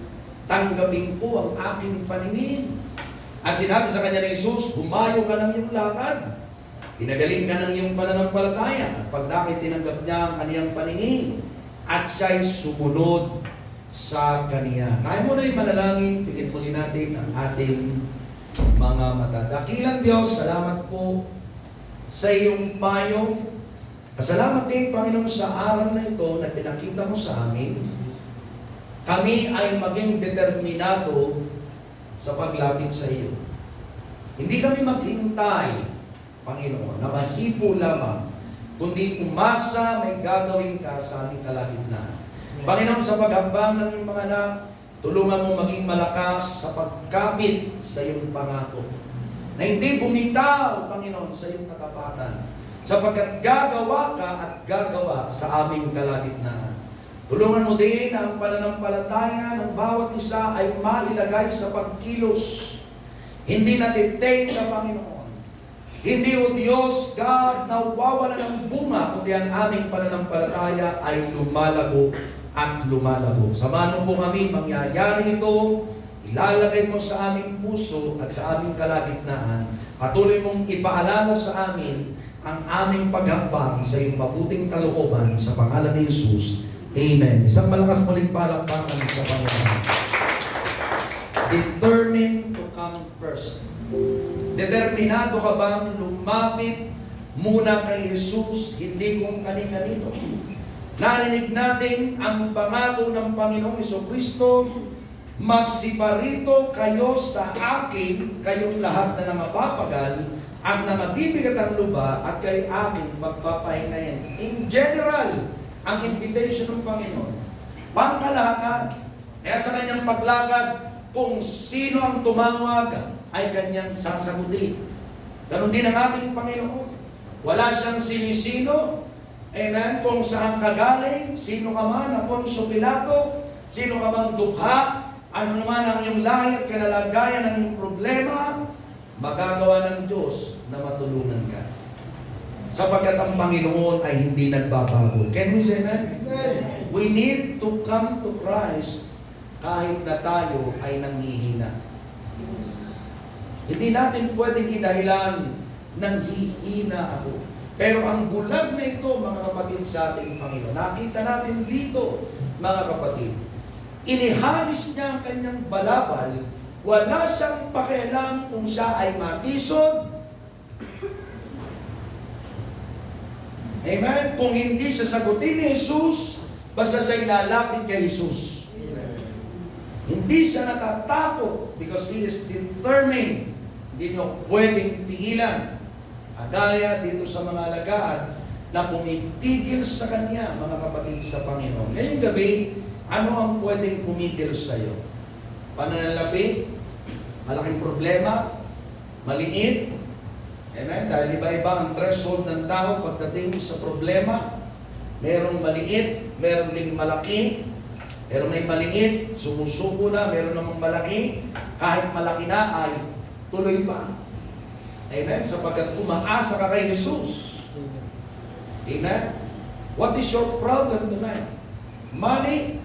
[SPEAKER 4] Tanggapin ko ang aking paningin. At sinabi sa kanya ni Jesus, humayo ka ng iyong lakad. Pinagaling ka ng iyong pananampalataya. At pagdakit tinanggap niya ang kaniyang paningin. At siya'y sumunod sa kaniya. Tayo muna yung manalangin. Tigit po din natin ang ating mga mata. Dakilang Diyos, salamat po sa iyong payo. At salamat din, Panginoon, sa araw na ito na pinakita mo sa amin. Kami ay maging determinado sa paglapit sa iyo. Hindi kami maghintay, Panginoon, na mahipo lamang, kundi umasa may gagawin ka sa aming kalagitnaan. Panginoon, sa paghambang ng iyong mga anak, tulungan mo maging malakas sa pagkapit sa iyong pangako. Na hindi bumitaw, Panginoon, sa iyong katapatan. Sapagkat gagawa ka at gagawa sa aming kalagitnaan. Tulungan mo din na ang pananampalataya ng bawat isa ay mailagay sa pagkilos. Hindi natitenga, Panginoon. Hindi, O Diyos, God, na wawala ng bunga, kundi ang aming pananampalataya ay lumalago at lumalago. Samahan mo po kami, mangyayari ito, ilalagay mo sa aming puso at sa aming kalagitnaan. Patuloy mong ipaalala sa amin ang aming paghambang sa iyong mabuting kalooban sa pangalan ni Jesus. Amen. Isang malakas muling palakpakan sa Panginoon. Determined to come first. Determinado ka bang lumapit muna kay Jesus, hindi kung kani-kanino? Narinig natin ang pangako ng Panginoong Jesucristo, magsiparito kayo sa akin, kayong lahat na nangapapagal at nangabibigat ang luba, at kay akin magpapahingayin. In general, ang invitation ng Panginoon, pangkalakad. Kaya sa kanyang paglakad, kung sino ang tumawag, ay kanyang sasagutin. Ganon din ang ating Panginoon. Wala siyang sinisino. Amen? Kung saan ka galing, sino ka man, na Poncio Pilato, sino ka mang dukha, ano naman ang iyong lahi at kalalagayan ng iyong problema, magagawa ng Diyos na matulungan ka. Sapagkat ang Panginoon ay hindi nagbabago. Can we say that? We need to come to Christ kahit na tayo ay nanghihina. Hindi natin pwedeng idahilan ng hihina ako. Pero ang bulag na ito, mga kapatid, sa ating Panginoon, nakita natin dito, mga kapatid, inihagis niya ang kanyang balabal, wala siyang pakialam kung siya ay matisod. Amen? Kung hindi sasagutin ni Jesus, basta siya ilalapit kay Jesus. Hindi siya natatakot because he is determined. Hindi niyo pwedeng pigilan Kagaya dito sa mga alagad na pumipigil sa Kanya, mga kapatid sa Panginoon. Ngayong gabi, ano ang pwedeng pumigil sa iyo? Pananalapi? Malaking problema? Maliit? Amen? Dahil iba-iba ang threshold ng tao pagdating sa problema. Merong maliit, meron ding malaki. Pero may maliit, sumusuko na, meron namang malaki. Kahit malaki na ay tuloy pa. Amen? Sapagkat umaasa ka kay Jesus. Amen? What is your problem tonight? Money?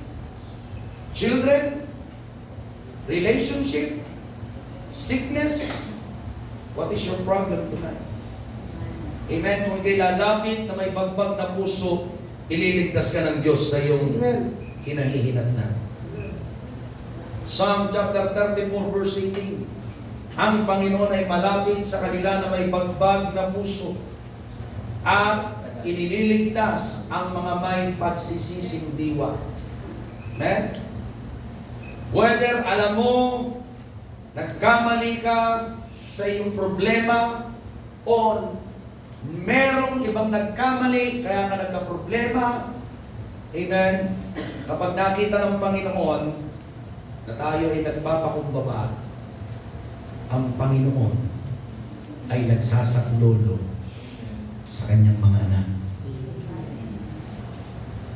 [SPEAKER 4] Children? Relationship? Sickness? What is your problem tonight? Amen? Kung ikay lalapit na may bagbag na puso, ililigtas ka ng Diyos sa iyong kinahihinatnan. Psalm chapter 34 verse 18. Ang Panginoon ay malapit sa kanila na may bagbag na puso at inililigtas ang mga may pagsisising diwa. Amen? Whether alam mo, nagkamali ka sa iyong problema o merong ibang nagkamali kaya ka nagka-problema, amen? Kapag nakita ng Panginoon na tayo ay nagpapakumbaba, ang Panginoon ay nagsasaklolo sa kanyang mga anak.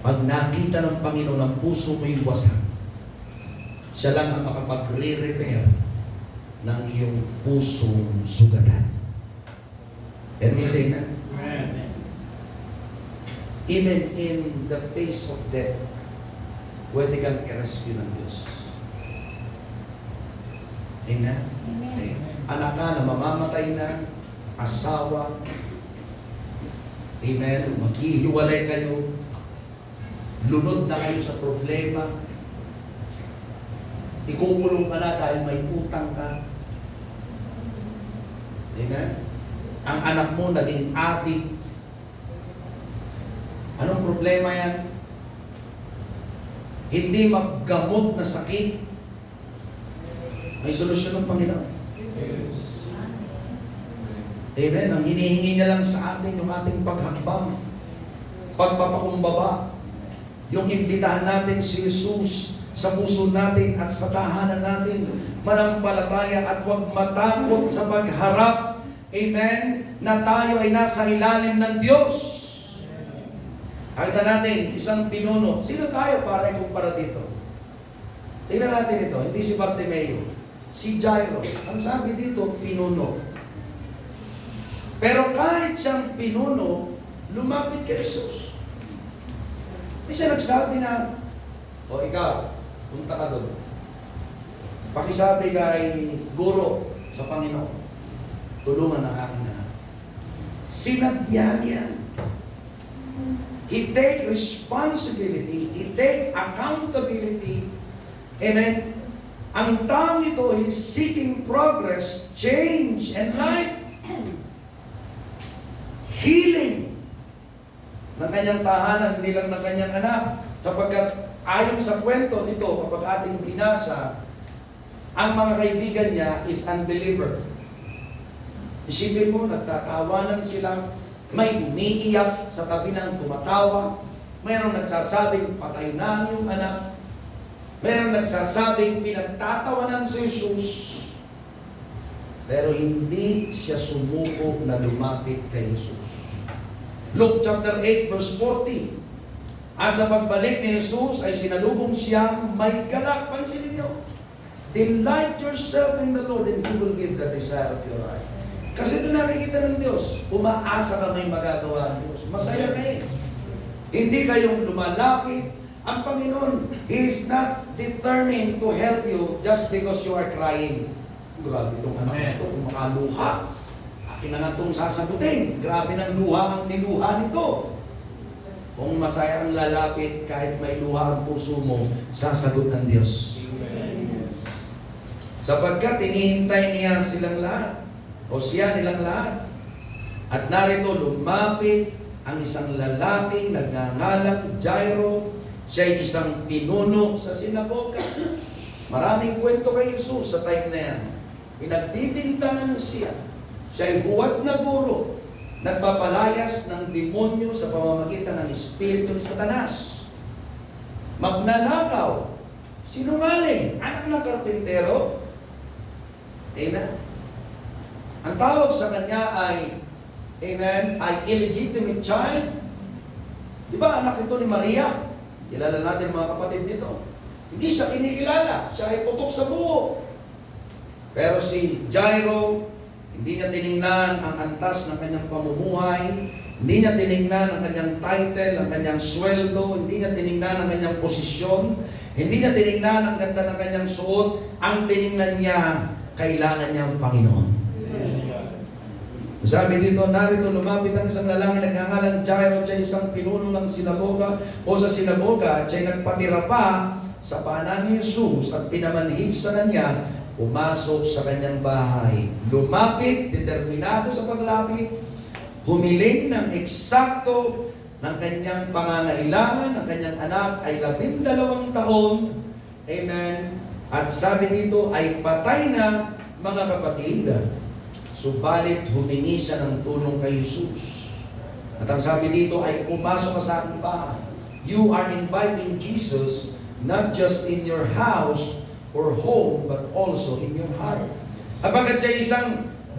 [SPEAKER 4] Pag nakita ng Panginoon ang puso mo'y wasak, siya lang ang makapag-re-repair ng iyong pusong sugatan. Can we say that? Even in the face of death, pwede kang i-rescue ng Diyos. Amen? Anak ka na mamamatay na, asawa, amen, maghihiwalay kayo, lunod na kayo sa problema, ikukulong ka na dahil may utang ka. Amen? Ang anak mo naging adik. Anong problema yan? Hindi maggamot na sakit. May solusyon ng Panginoon. Amen? Ang hinihingi niya lang sa atin yung ating paghakbang, pagpapakumbaba, yung imbitahan natin si Jesus sa puso natin at sa tahanan natin, manampalataya at huwag matakot sa pagharap, amen, na tayo ay nasa ilalim ng Diyos. Nakita natin, isang pinuno. Sino tayo para ikumpara dito? Tingnan natin ito, hindi si Bartimeo, si Jairo. Ang sabi dito, pinuno. Pero kahit siyang pinuno, lumapit kay Jesus. Hindi siya nagsabi na, o ikaw, punta ka doon. Pakisabi kay guro sa Panginoon, tulungan ang aking anak. Sinadya niya. He take responsibility, he take accountability. Amen. Ang tao nito is seeking progress, change, and life. Healing ng kanyang tahanan, hindi lang ng kanyang anak. Sapagkat ayon sa kwento nito, kapag ating binasa, ang mga kaibigan niya is unbeliever. Isipin mo, nagtatawanan sila, may umiiyak sa tabi ng tumatawa, mayroong nagsasabing patay na yung anak, mayroong nagsasabing pinagtatawanan si Jesus, pero hindi siya sumuko na lumapit kay Jesus. Luke chapter 8 verse 40. At sa pagbalik ni Jesus ay sinalubong siyang may galak. Pansinin niyo, delight yourself in the Lord and He will give the desire of your heart. Kasi ito nakikita ng Diyos, umaasa ka may magagawa ng Diyos. Masaya ka eh. Hindi kayong lumalapit. Ang Panginoon, He is not determined to help you just because you are crying. Grabe itong anak ko ito, kung makaluha, akin na nga itong sasagutin. Grabe ng luha ang niluha nito. Kung masaya ang lalapit, kahit may luha ang puso mo, sasagot ang Diyos. Sapagkat hinihintay niya silang lahat, o siya nilang lahat. At narito lumapit ang isang lalaking nagngangalang Jairo. Siya ay isang pinuno sa sinagoga. Maraming kwento kay Jesus sa time na yan. Pinagbibintangan siya. Siya ay huwad na guro. nagpapalayas ng demonyo sa pamamagitan ng espiritu ni Satanas. Magnanakaw, sinungaling, anak ng karpintero. Amen. Ang tawag sa kanya ay, amen, ay illegitimate child. Di ba anak ito ni Maria? Kilala natin mga kapatid dito. Hindi siya kinikilala, siya ay putok sa buho. Pero si Jairo, hindi niya tiningnan ang antas ng kanyang pamumuhay, hindi niya tiningnan ang kanyang title, ang kanyang sweldo, hindi niya tiningnan ang kanyang posisyon, hindi niya tiningnan ang ganda ng kanyang suot, ang tiningnan niya, kailangan niya ang Panginoon. Sabi dito, narito lumapit ang isang lalaki nagngangalan Jairo, siya isang pinuno ng sinagoga o sa sinagoga, siya nagpatira pa sa paanan ni Jesus at pinamanhig sa kanya, pumasok sa kanyang bahay. Lumapit, determinado sa paglapit, humiling ng eksakto ng kanyang pangangailangan. Ang kanyang anak ay 12 taon. Amen. At sabi dito ay patay na, mga kapatid. Subalit humingi siya ng tulong kay Jesus. At ang sabi dito ay pumasok ka sa aking bahay. You are inviting Jesus not just in your house or home, but also in your heart. Kapag siya isang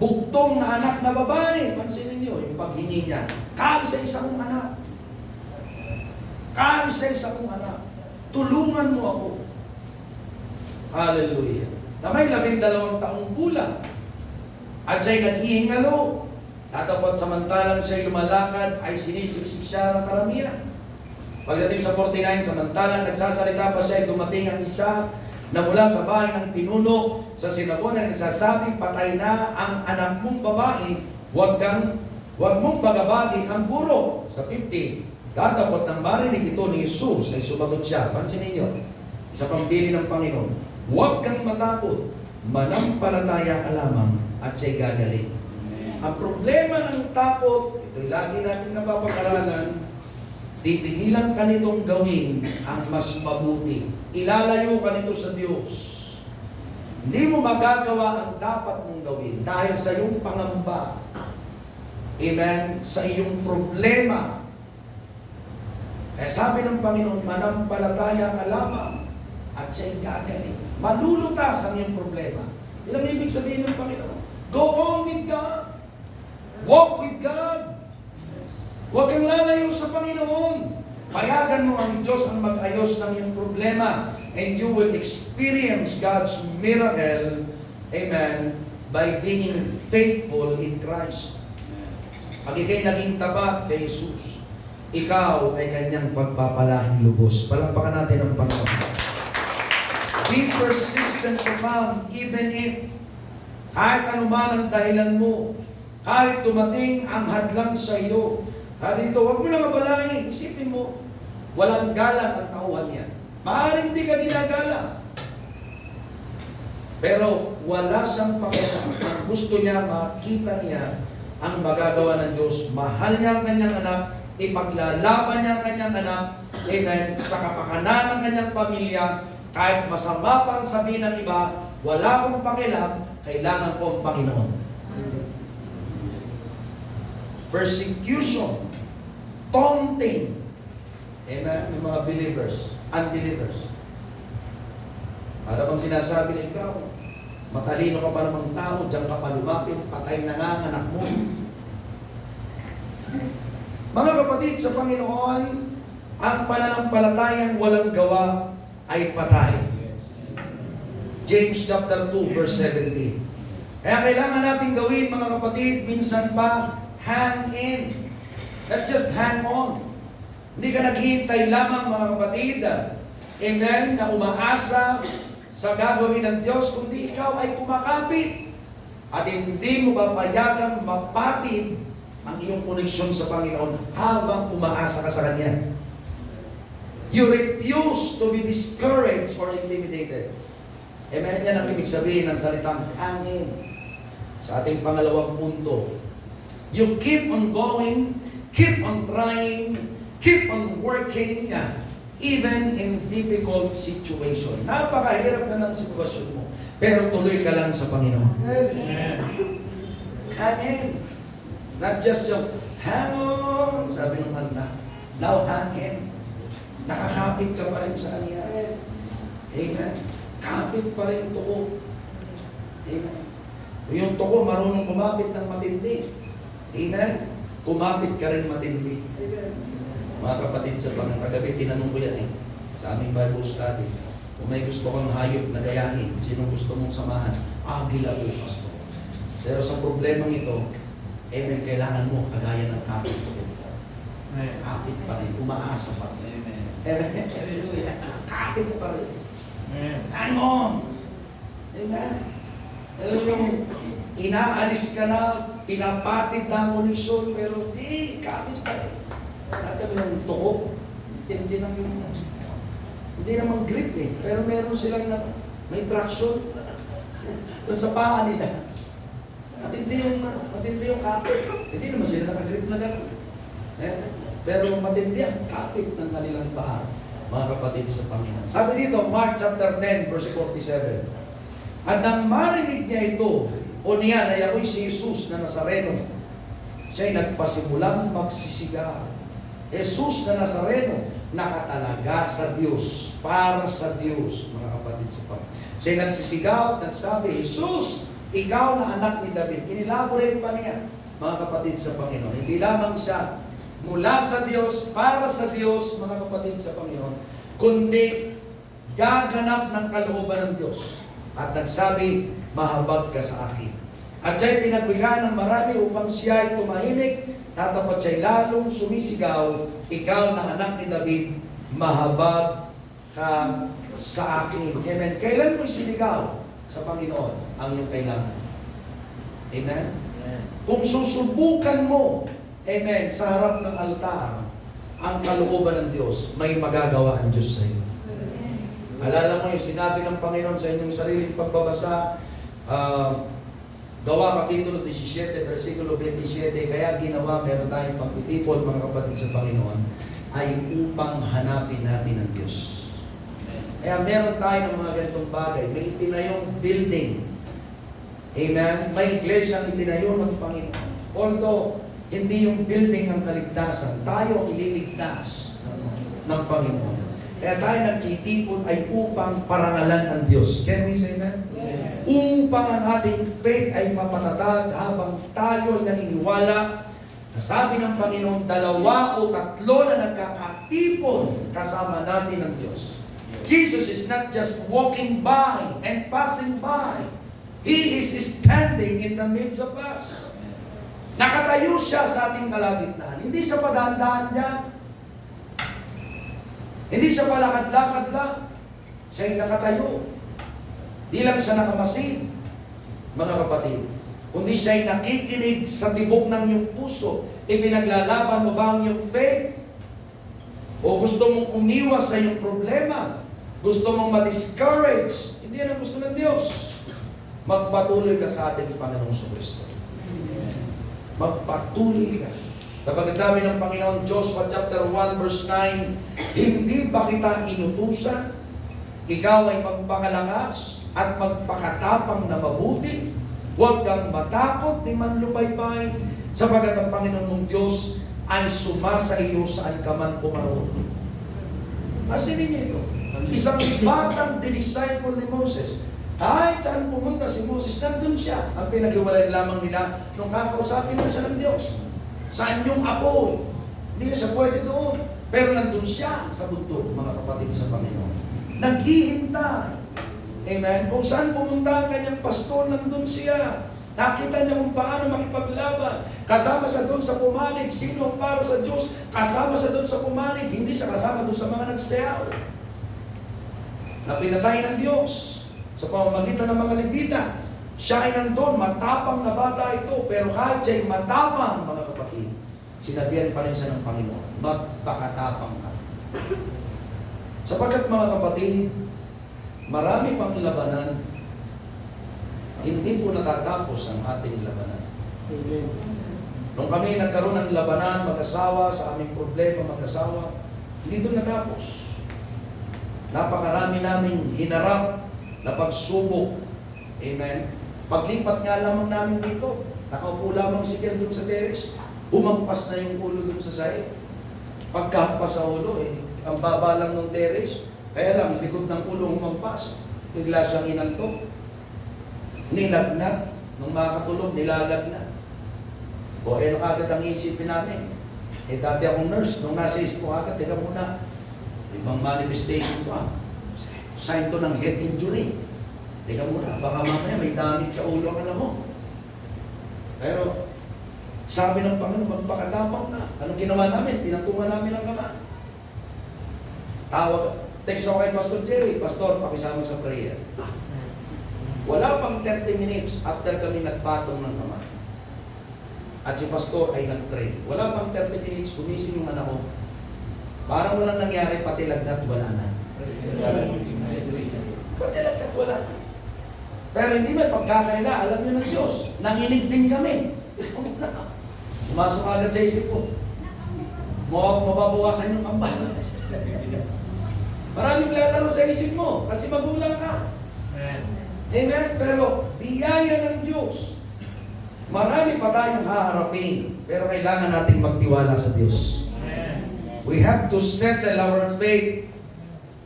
[SPEAKER 4] bugtong na anak na babae, pansinin niyo yung paghingi niya, kaisa-isa kong anak. Kaisa-isa kong anak. Tulungan mo ako. Hallelujah. Na may 12 taong gulang. At siya'y naghihingalo. Tatapot samantalang siya'y lumalakad, ay sinisiksik siya ng karamihan. Pagdating sa 49, samantalang nagsasalita pa siya, ay dumating ang isa na mula sa bahay ng pinuno sa sinagoga, nagsasabi, patay na ang anak mong babae, huwag mong bagabagin ang guro. Sa 50, tatapot ng marinig ito ni Jesus, ay sumagot siya. Pansinin niyo, isa pang bili ng Panginoon, huwag kang matakot, manampalataya ka lamang at siya'y gagaling. Ang problema ng takot, ito'y lagi natin napapag-aralan, titigilan ka nitong gawin ang mas mabuti. Ilalayo ka nito sa Diyos. Hindi mo magagawa ang dapat mong gawin dahil sa iyong pangamba. Amen? Sa iyong problema. Kaya sabi ng Panginoon, manampalataya ka lamang at siya'y gagaling. Malulutas ang iyong problema. Yan ang ibig sabihin ng Panginoon. Go on with God. Walk with God. Huwag kang lalayo sa Panginoon. Payagan mo ang Diyos ang mag-ayos ng iyong problema and you will experience God's miracle, amen, by being faithful in Christ. Pag ikay naging tapat kay Jesus, ikaw ay kanyang pagpapalaing lubos. Palampakan natin ang Panginoon. Be persistent to come even if kahit anuman ang dahilan mo, kahit dumating ang hadlang sa iyo, dito, huwag mo lang abalahin. Isipin mo, walang galang ang tauhan niya. Maaaring hindi ka ginagala. Pero wala siyang pakialam. Ang gusto niya, makita niya ang magagawa ng Diyos. Mahal niya ang kanyang anak, ipaglalaban niya ang kanyang anak, amen, sa kapakanan ng kanyang pamilya, kahit masama pa ang sabihin ng iba, wala akong pakialam, kailangan ko ang Panginoon. Persecution, taunting. Amen? Yung mga believers, unbelievers. Para bang sinasabi na ikaw, matalino ka pa namang tao, diyan ka pa lumapit, patay na nga ang anak mo. Mga kapatid, sa Panginoon, ang pananampalatayang walang gawa ay patay. James chapter 2, verse 17. Kaya kailangan natin gawin, mga kapatid, minsan pa, hang in. Not just hang on. Hindi ka naghihintay lamang, mga kapatid, amen, na umaasa sa gagawin ng Diyos, kundi ikaw ay kumakapit at hindi mo papayagang mapatid ang iyong koneksyon sa Panginoon habang umaasa ka sa Kanya. You refuse to be discouraged or intimidated. Amen, yan ang ibig sabihin ng salitang hang in. Sa ating pangalawang punto, you keep on going, keep on trying, keep on working, even in difficult situation. Napakahirap na ng sitwasyon mo, pero tuloy ka lang sa Panginoon. Amen. Not just yung, hang on, sabi ng kanta. Now hangin. Nakakapit ka pa rin sa kanya. Amen. Kapit pa rin yung tuko. Amen. Yung tuko, marunong kumapit ng matindi. Amen. Kumapit ka rin matindi. Mga kapatid sa kagabi, tinanong ko yan sa aming Bible study. Kung may gusto kang hayop na gayahin, sinong gusto mong samahan? Agila po, pastor. Pero sa problemang ito, amen, kailangan mo kagaya ng kapit. Kapit pa rin, umaasa pa rin. Amen. Kapit pa rin. Ano? Amen. Alam yung inaalis ka na, pinapatid na ang koneksyon, pero di, kapit pa rin. Natin yung tuko, hindi naman grip pero meron silang may traction doon sa paa nila. Matindi yung kapit. Hindi naman sila nakagrip na gano'n. Pero matindi ang kapit ng kanilang paa, mga kapatid sa Panginoon. Sabi dito, Mark chapter 10, verse 47. At nang marinig niya ito, o niya na yako'y si Jesus na Nazareno, siya'y nagpasimulang magsisigaw. Jesus na Nazareno, nakatalaga sa Diyos, para sa Diyos, mga kapatid sa Panginoon. Siya'y nagsisigaw at nagsabi, Jesus, ikaw na anak ni David. Inelaborate pa niya, mga kapatid sa Panginoon. Hindi lamang siya mula sa Diyos, para sa Diyos, mga kapatid sa Panginoon, kundi gaganap ng kalooban ng Diyos. At nagsabi, mahabag ka sa akin. At siya'y pinagbigaan ng marami upang siya'y tumahimik. Tatapat siya'y lalong sumisigaw, ikaw na anak ni David, mahabag ka sa akin. Amen. Kailan mo'y sinigaw sa Panginoon ang iyong kailangan? Amen? Kung susubukan mo, amen, sa harap ng altar, ang kalooban ng Diyos, may magagawa ang Diyos sa iyo. Alala mo yung sinabi ng Panginoon sa inyong sariling pagbabasa, Gawa Kapitulo 17, versikulo 27, kaya ginawa, meron tayong pagtitipon, mga kapatid sa Panginoon, ay upang hanapin natin ang Diyos. Kaya meron tayo ng mga ganitong bagay. May itinayong building. Amen? May iglesia ang itinayo ng Panginoon. Although, hindi yung building ang kaligtasan, tayo ang ililigtas ng Panginoon. Kaya tayo nagtitipon ay upang parangalan ang Diyos. Can we say that? Upang ang ating faith ay mapatatag habang tayo ay naniniwala na sabi ng Panginoon, 2 o 3 na nagkakatipon kasama natin ang Diyos. Jesus is not just walking by and passing by. He is standing in the midst of us. Nakatayo siya sa ating kalagitnaan. Hindi siya padaan-daan dyan. Hindi siya palakad-lakad lang. Siya'y nakatayo. Di lang siya nakamasid, mga kapatid, kundi siya'y nakikinig sa tibok ng iyong puso. Ipinaglalaban mo ba ang iyong faith? O gusto mong umiwas sa iyong problema? Gusto mong ma-discourage? Hindi yan ang gusto ng Diyos. Magpatuloy ka sa ating Panginoong Kristo. Magpatuloy ka. Kapag sabi ng Panginoon, Joshua chapter 1 verse 9, hindi ba kita inutusan? Ikaw ay magpakalakas at magpakatapang na mabuti. Huwag kang matakot ni manlupaybay, sapagat ang Panginoon mong Diyos ay sumasa iyo saan ka man pumaroon. Asinin niyo ito. Isang batang disciple ni Moses. Kahit saan pumunta si Moses, nandun siya. Ang pinag-iwalay lamang nila nung kakausapin na siya ng Diyos. Saan yung apoy? Hindi na siya pwede doon. Pero nandun siya sa bundok, mga kapatid sa Panginoon. Naghihintay. Amen? Kung saan pumunta ang kanyang pastor, nandun siya. Nakita niya kung paano makipaglaban. Kasama siya doon sa pumanig. Sino ang para sa Diyos? Kasama siya doon sa pumanig. Hindi siya kasama doon sa mga nagsayaw. Na pinatay ng Diyos sa pamamagitan ng mga Levita. Siya ay nandun, matapang na bata ito. Pero kahit siya'y matapang, mga kapatid, sinabihan pa rin siya ng Panginoon, magpakatapang ka. Sapagkat mga kapatid, marami pang labanan, hindi po natatapos ang ating labanan. Nung kami nagkaroon ng labanan, mag-asawa, sa aming problema, mag-asawa, hindi doon natapos. Napakarami namin hinarap na pagsubok. Amen? Paglipat nga lamang namin dito, Nakaupo lamang si Ken doon sa terrace. Humampas na yung ulo doon sa sahig. Pagkahampas sa ulo ang baba lang ng terrace. Kaya lang, likod ng ulo humampas. Bigla siyang inantok. Nilagnat. Nung makakatulog, nilalagnat. O ano agad ang isipin namin? Dati akong nurse. Nung nasa isip ko agad, teka muna. Ibang manifestation to sign to ng head injury. Teka muna, baka mamaya may damage sa ulo ang anak ko. Pero, sabi ng Panginoon, magpakatapang na. Anong ginawa namin? Pinantungan namin ang kama. Text ako kay Pastor Jerry, Pastor, pakisama sa prayer. Wala pang 30 minutes after kami nagpatong ng kama. At si Pastor ay nag-pray. Wala pang 30 minutes, gumising yung anak ko. Parang walang nangyari, pati lagnat, wala na. Pati lagnat, wala na. Pero hindi may pagkakaila, alam nyo ng Diyos. Nanginig din kami. Pumasok agad sa isip ko. Mababawasan yung ambal. Maraming lalaro sa isip mo kasi magulang ka. Amen? Pero biyaya ng Diyos. Marami pa tayong haharapin, pero kailangan natin magtiwala sa Diyos. We have to settle our faith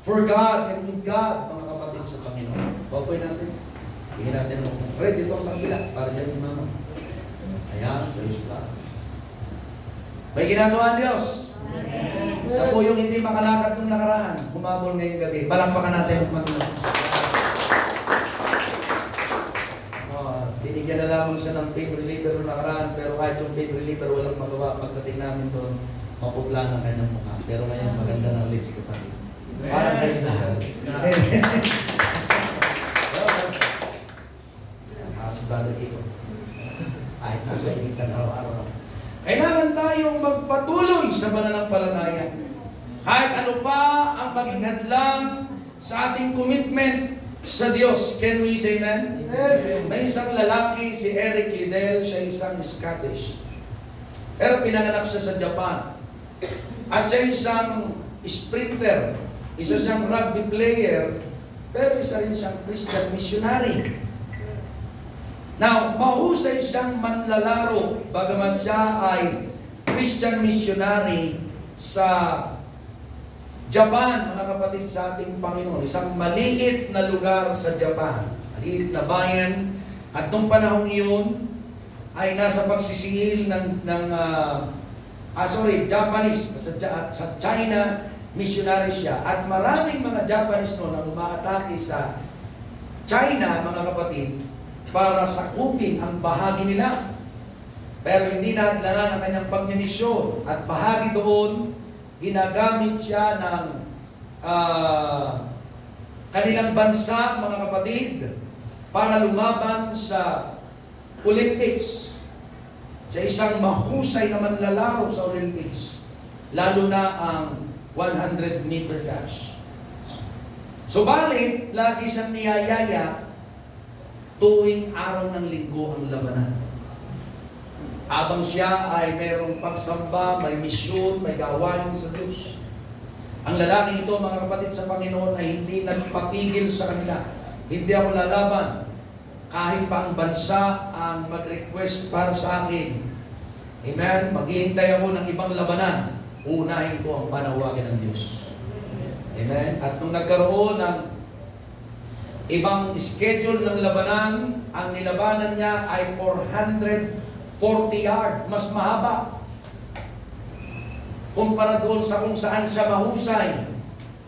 [SPEAKER 4] for God and with God, mga kapatid sa Panginoon. Papoy natin. Tingnan natin mo. Fred, dito sa kabila. Para dyan si Mama. Ayan, Diyos pa. May ginagawa ang Diyos. Sa po yung hindi makalakad nung nakaraan, humabol ngayong gabi. Palakpakan natin ang Panginoon. Binigyan na lamang siya ng pain reliever nung nakaraan, pero kahit yung pain reliever walang magawa. Pagdating namin doon, maputla ng kanyang mukha. Pero ngayon maganda na ulit si kapatid. Parang kaligtahan. Si Brother Kiko. Kahit nasa initan araw-araw. Kailangan tayong magpatuloy sa pananampalataya. Kahit ano pa ang maging hadlang sa ating commitment sa Diyos. Can we say amen? May isang lalaki, si Eric Liddell, siya isang Scottish. Pero pinanganak siya sa Japan. At siya isang sprinter. Isa siyang rugby player. Pero isa rin siyang Christian missionary. Now, mahusay siyang manlalaro bagaman siya ay Christian missionary sa Japan, mga kapatid sa ating Panginoon. Isang maliit na lugar sa Japan, maliit na bayan. At nung panahong iyon ay nasa pagsisingil Japanese, sa China, missionary siya. At maraming mga Japanese noon ang umaatake sa China, mga kapatid, para sakupin ang bahagi nila. Pero hindi nahadlangan ang kanyang pagmimisyon. At bahagi doon, ginagamit siya ng kanilang bansa, mga kapatid, para lumaban sa Olympics. Sa isang mahusay na manlalaro sa Olympics. Lalo na ang 100-meter dash. Subalit, lagi siyang niyayaya tuwing araw ng linggo ang labanan. Habang siya ay mayroong pagsamba, may misyon, may gawain sa Diyos. Ang lalaking ito, mga kapatid sa Panginoon, ay hindi nagpapigil sa kanila. Hindi ako lalaban. Kahit pa ang bansa ang mag-request para sa akin. Amen? Maghihintay ako ng ibang labanan. Unahin ko ang panawagan ng Diyos. Amen? At nung nagkaroon ng ibang schedule ng labanan, ang nilabanan niya ay 440 yard, mas mahaba. Kumpara doon sa kung saan siya mahusay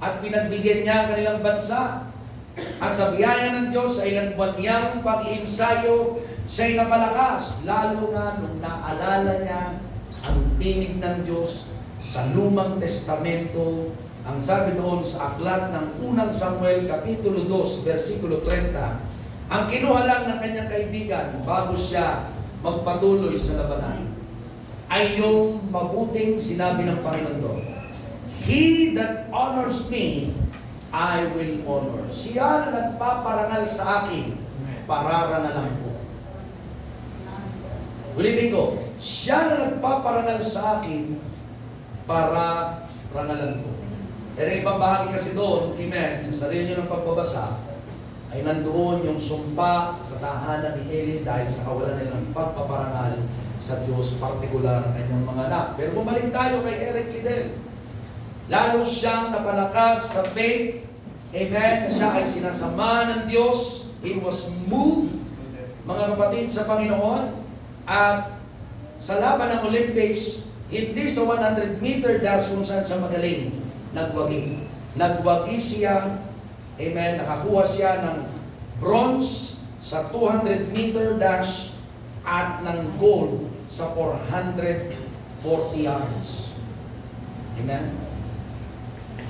[SPEAKER 4] at pinagbigyan niya ang kanilang bansa. At sa biyaya ng Diyos, sa ilang buwan niyang pag-iinsayo, siya'y napalakas, lalo na nung naalala niya ang tinig ng Diyos sa Lumang Testamento. Ang sabi doon sa aklat ng unang Samuel, Kapitulo 2, versikulo 30, ang kinuha lang ng kanyang kaibigan bago siya magpatuloy sa labanan ay yung mabuting sinabi ng Panginoon doon. He that honors me, I will honor. Siya na nagpaparangal sa akin, pararangalan ko. Ulitin ko, siya na nagpaparangal sa akin, pararangalan ko. Pero ibang bahagi kasi doon, amen, sa sarili nyo ng pagbabasa, ay nandoon yung sumpa sa tahanan ni Eli dahil sa kawalan nilang pagpaparangal sa Diyos, partikular ang kanyang mga anak. Pero bumalik tayo kay Eric Liddell. Lalo siyang napalakas sa faith. Amen. Siya ay sinasama ng Diyos. He was moved, mga kapatid, sa Panginoon. At sa laban ng Olympics, hindi sa 100-meter dash kung saan siya magaling, nagwagi. Nagwagi siya, amen, nakakuha siya ng bronze sa 200-meter dash at ng gold sa 440 yards. Amen?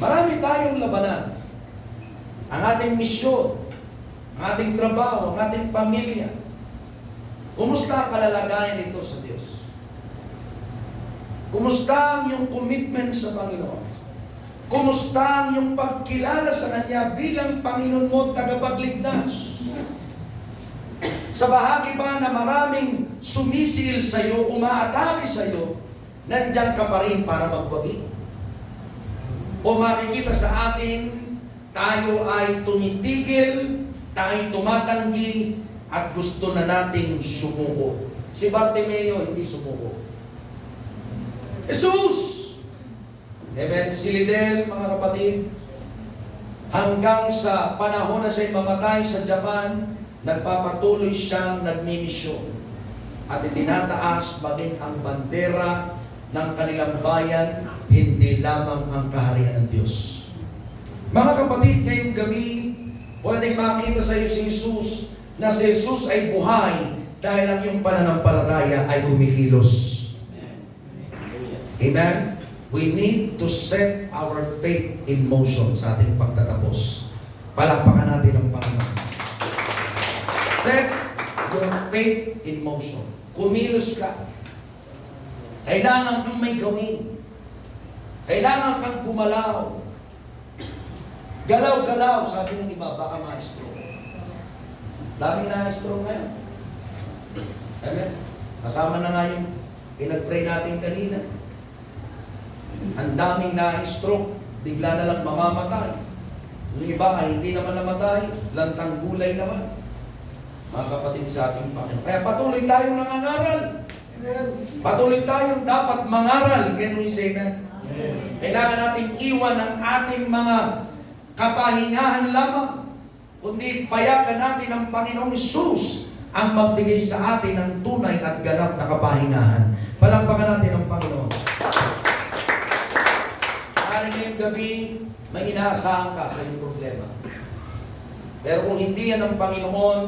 [SPEAKER 4] Marami tayong labanan. Ang ating misyon, ang ating trabaho, ang ating pamilya. Kumusta ang kalalagayan nito sa Diyos? Kumusta ang iyong commitment sa Panginoon? Kumusta ang iyong pagkilala sa Kanya bilang Panginoon mo at tagapagligtas? Sa bahagi ba na maraming sumisil sa iyo, umaatake sa iyo, nandiyan ka pa rin para magwagi? O makikita sa atin, tayo ay tumitigil, tayo tumatanggi, at gusto na nating sumuko. Si Bartimeo hindi sumuko. Jesus! Amen. Si Liddell, mga kapatid, hanggang sa panahon na siya'y mamatay sa Japan, nagpapatuloy siyang nagmimisyon at itinataas maging ang bandera ng kanilang bayan, hindi lamang ang kaharian ng Diyos. Mga kapatid, ngayong gabi, pwedeng makita sa iyo si Jesus, na si Jesus ay buhay dahil ang iyong pananampalataya ay kumikilos. Amen? We need to set our faith in motion sa ating pagtatapos. Palakpakan natin ang Panginoon. Set your faith in motion. Kumilos ka. Kailangan kang may gawin. Kailangan kang gumalaw. Galaw-galaw, sabi ng iba, baka maestro. Daming na-stroke ngayon. Amen? Kasama na nga yung pinag-pray natin kanina. Ang daming na-stroke, bigla na lang mamamatay. Yung iba ay hindi naman namatay, lantang gulay naman. Mga kapatid sa ating Panginoon. Kaya patuloy tayong nangangaral. Patuloy tayong dapat mangaral. Can we say that? Kailangan nating iwan ang ating mga kapahingahan lamang. Kundi payagan natin ang Panginoong Hesus ang magbigay sa atin ng tunay at ganap na kapahingahan. Palakpakan natin ang Panginoon. Kaya ngayong gabi, may inaasahan ka sa iyong problema. Pero kung hindi yan ang Panginoon,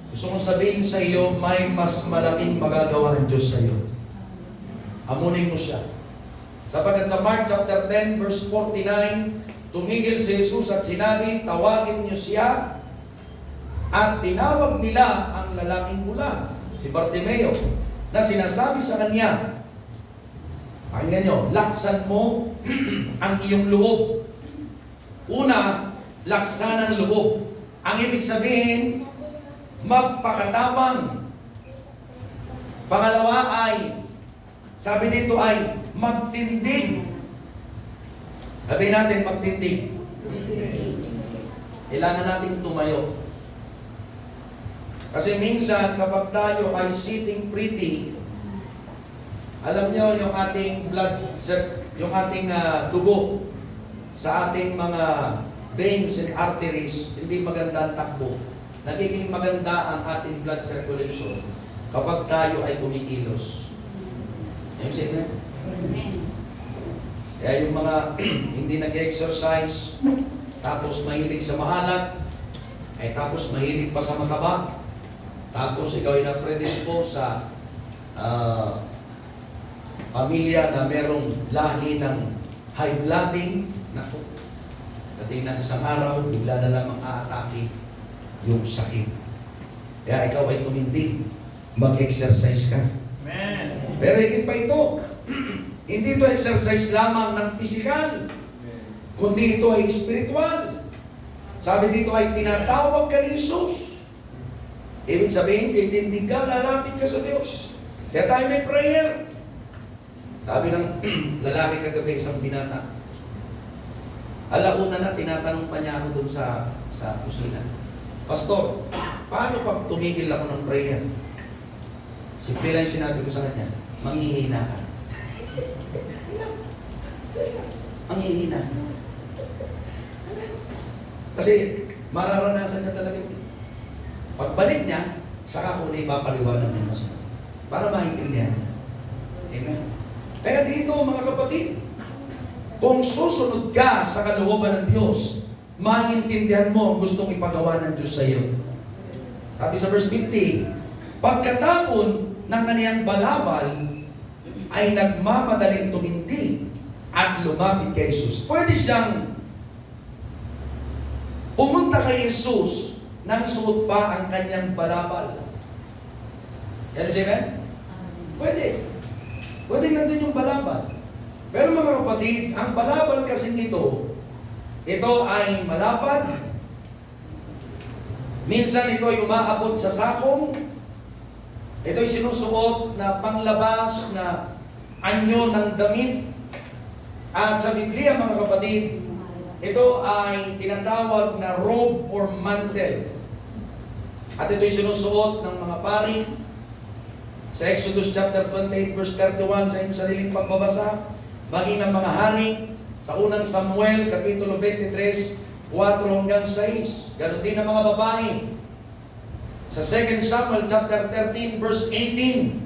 [SPEAKER 4] gusto kong sabihin sa iyo, may mas malaking magagawa ang Diyos sa iyo. Amunin mo siya. Sapagkat sa Mark chapter 10, verse 49, tumigil si Jesus at sinabi, tawagin niyo siya. At tinawag nila ang lalaking bulag, si Bartimeo, na sinasabi sa kanya, pakinggan nyo, laksan mo ang iyong loob. Una, laksan ang loob. Ang ibig sabihin, magpakatabang. Pangalawa ay, sabi dito ay, magtindig. Sabihin natin magtindig. Kailangan natin tumayo. Kasi minsan kapag tayo ay sitting pretty, alam nyo yung ating blood, yung ating dugo sa ating mga veins and arteries, hindi maganda ang takbo. Nagiging maganda ang ating blood circulation kapag tayo ay kumikilos. Yung say na? Kaya yung mga hindi nag-exercise, tapos mahilig sa mahalat, ay tapos mahilig pa sa mataba, tapos ikaw ay na-predispose sa pamilya na merong lahi ng high blooding, naku, dating ng isang araw, bigla na lamang aatake yung sakit. Kaya ikaw ay tumindig, mag-exercise ka.
[SPEAKER 2] Amen.
[SPEAKER 4] Pero higit pa ito, hindi ito exercise lamang ng physical, kundi ito ay spiritual. Sabi dito ay tinatawag ka ni Jesus. Ibig sabihin, titindig ka, lalapit ka sa Diyos. Kaya tayo may prayer. Sabi ng lalaki kagabi, isang binata. Alauna na, tinatanong pa niya ako doon sa kusina. Pastor, paano pag tumigil ako ng prayer? Simple lang yung sinabi ko sa kanya, manghihina ka. Manghihina ka. Kasi mararanasan niya talaga yun. Pagbalik niya, saka ko na ipapaliwanag ng masunod. Para maintindihan niya. Amen. Kaya dito mga kapatid, kung susunod ka sa kalooban ng Diyos, maintindihan mo ang gustong ipagawa ng Diyos sa iyo. Sabi sa verse 50, pagkatapon ng kaniyang balabal ay nagmamadaling tumindig at lumapit kay Jesus. Pwede siyang pumunta kay Jesus nang suot pa ang kanyang balabal. Can you say amen? Pwede. Pwede nandun yung balabal. Pero mga kapatid, ang balabal kasi nito, ito ay malapad. Minsan ito ay umaabot sa sakong. Ito ay sinusuot na panglabas na anyo ng damit. At sa Biblia mga kapatid, ito ay tinatawag na robe or mantle. At ito ay sinusuot ng mga pari. Sa Exodus chapter 28 verse 31 sa inyong sariling pagbabasa, maging ng mga hari, sa unang Samuel, kapitulo 23, 4 hanggang 6. Ganon din ang mga babae. Sa 2 Samuel chapter 13 verse 18,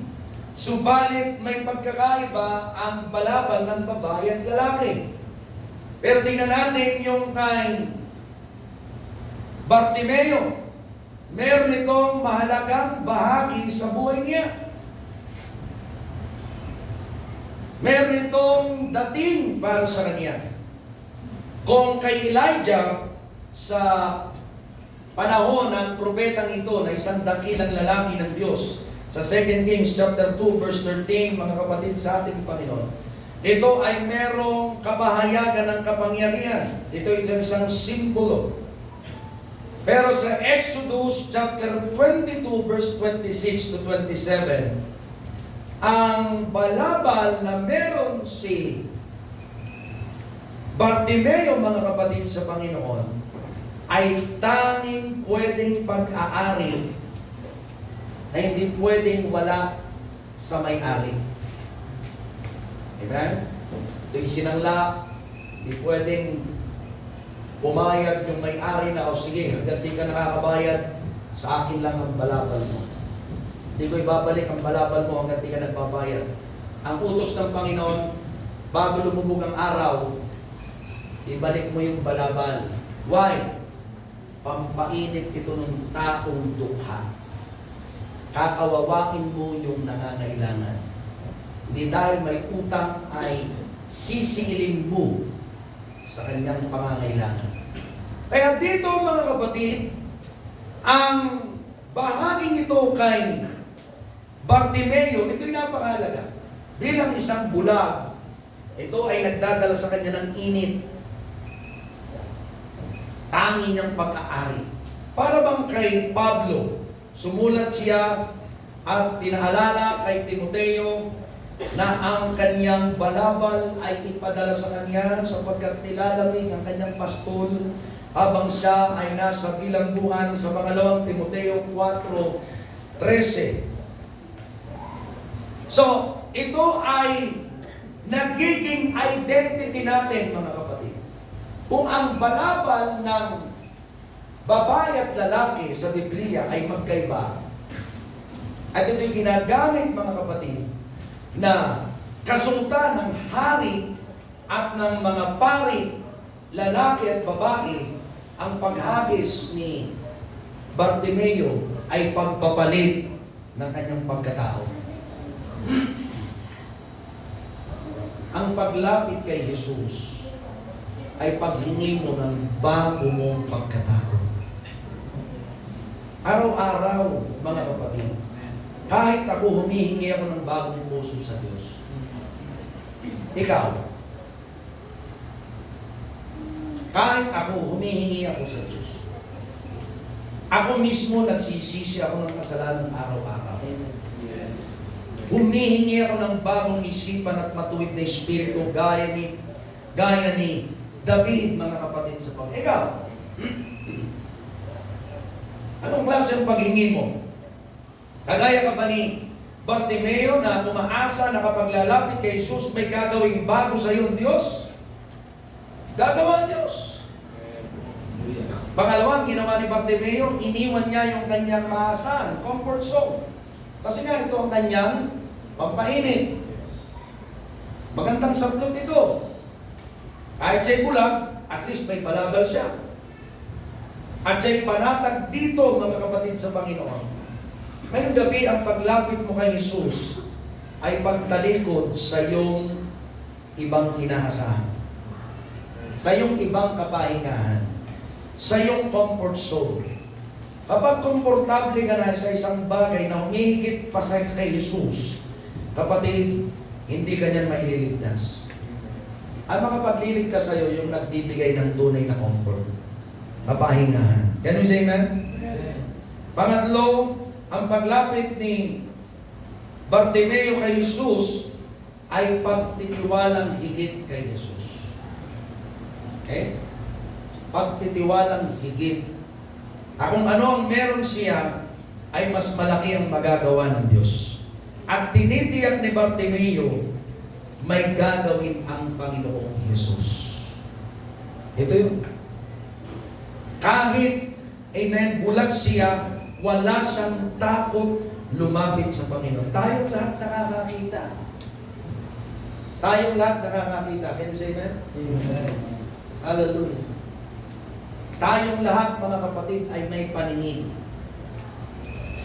[SPEAKER 4] subalit may pagkakaiba ang balabal ng babae at lalaki. Pero tingnan natin yung kay Bartimeo. Meron itong mahalagang bahagi sa buhay niya. Meron itong dating para sa kanya. Kung kay Elijah, sa panahon ng propetang ito na isang dakilang lalaki ng Diyos, sa 2 Kings chapter 2 verse 13, mga kapatid sa ating Panginoon, ito ay merong kabahayagan ng kapangyarihan. Ito ay isang simbolo. Pero sa Exodus chapter 22 verse 26 to 27, ang balabal na meron si Bartimeo, mga kapatid sa Panginoon, ay tanging pwedeng pag-aari na hindi pwedeng wala sa may-ari. Amen? Ito isinangla, hindi pwedeng pumayag yung may-ari na, o sige, hanggang di ka nakakabayad, sa akin lang ang balabal mo. Hindi ko ibabalik ang balabal mo hanggang di ka nagbabayad. Ang utos ng Panginoon, bago lumubog ang araw, ibalik mo yung balabal. Why? Pampainit ito ng taong dukha. Kakawawain mo yung nangangailangan. Hindi dahil may utang ay sisingilin mo sa kanyang pangangailangan. Kaya dito mga kapatid, ang bahaging ito kay Bartimeo, ito'y napakahalaga. Bilang isang bulag, ito ay nagdadala sa kanya ng init. Tangi niyang pag-aari. Para bang kay Pablo, sumulat siya at pinaalala kay Timoteo na ang kanyang balabal ay ipadala sa kanya sapagkat nilalamig ang kanyang pastol habang siya ay nasa bilangguan sa pangalawang Timoteo 4:13. So, ito ay nagiging identity natin, mga kapatid. Kung ang balabal ng babae at lalaki sa Biblia ay magkaiba, at ito'y ginagamit, mga kapatid, na kasultan ng hari at ng mga pari, lalaki at babae, ang paghagis ni Bartimeo ay pagpapalit ng kanyang pagkatao. Ang paglapit kay Jesus ay paghingi mo ng bago mong pagkatao. Araw-araw, mga kapatid, kahit ako humihingi ako ng bagong puso sa Diyos. Ikaw, kahit ako humihingi ako sa Diyos. Ako mismo nagsisisi ako ng kasalanan araw-araw. Humihingi ako ng bagong isipan at matuwid na espiritu gaya ni David, mga kapatid sa Panginoon. Ikaw, Anong klase ang paghingi mo? Kagaya ka ba ni Bartimeo na umaasa na kapag lalapit kay Jesus, may gagawing bago sa iyo Diyos? Gagawa Diyos. Pangalawang ginawa ni Bartimeo, iniwan niya yung kanyang maasahan, comfort zone. Kasi nga ito ang kanyang pampainit. Magandang sablot ito. Kahit siya'y bulag, at least may balabal siya. At siya'y panatag dito, mga kapatid sa Panginoon. Ngayong gabi, ang paglapit mo kay Jesus ay pagtalikod sa iyong ibang inaasahan. Sa iyong ibang kapahingahan. Sa iyong comfort zone. Kapag komportable ka na sa isang bagay na humihigit pa sa kay Jesus, kapatid, hindi ka niyan maililigtas. Ang makapagliligtas sa iyo yung nagbibigay ng tunay na comfort. Kapahingahan. Can we say amen? Pangatlo, ang paglapit ni Bartimeo kay Jesus ay pagtitiwalang higit kay Jesus. Okay? Pagtitiwalang higit. Kung ano ang meron siya, ay mas malaki ang magagawa ng Diyos. At tinitiyak ni Bartimeo, may gagawin ang Panginoong Jesus. Ito yun. Kahit, amen, bulag siya, wala siyang takot lumapit sa Panginoon. Tayong lahat nakakakita. Tayong lahat nakakakita. Can you say amen?
[SPEAKER 3] Amen.
[SPEAKER 4] Hallelujah. Tayong lahat, mga kapatid, ay may paningin.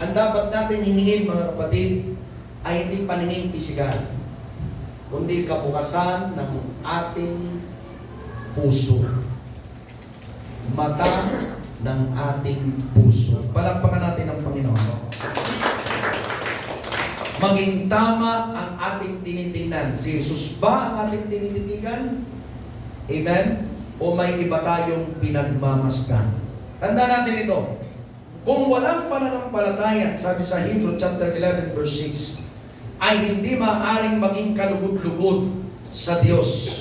[SPEAKER 4] Ang dapat natin hingin, mga kapatid, ay hindi paningin pisikal, kundi kabukasan ng ating puso. Mata ng ating puso. Palakpakan natin ang Panginoon. Maging tama ang ating tinitingnan. Si Jesus ba ang ating tinititigan? Amen? O may iba tayong pinagmamasdan? Tanda natin ito. Kung walang pananampalataya, sabi sa Hebrew chapter 11 verse 6, ay hindi maaaring maging kalugod-lugod sa Diyos.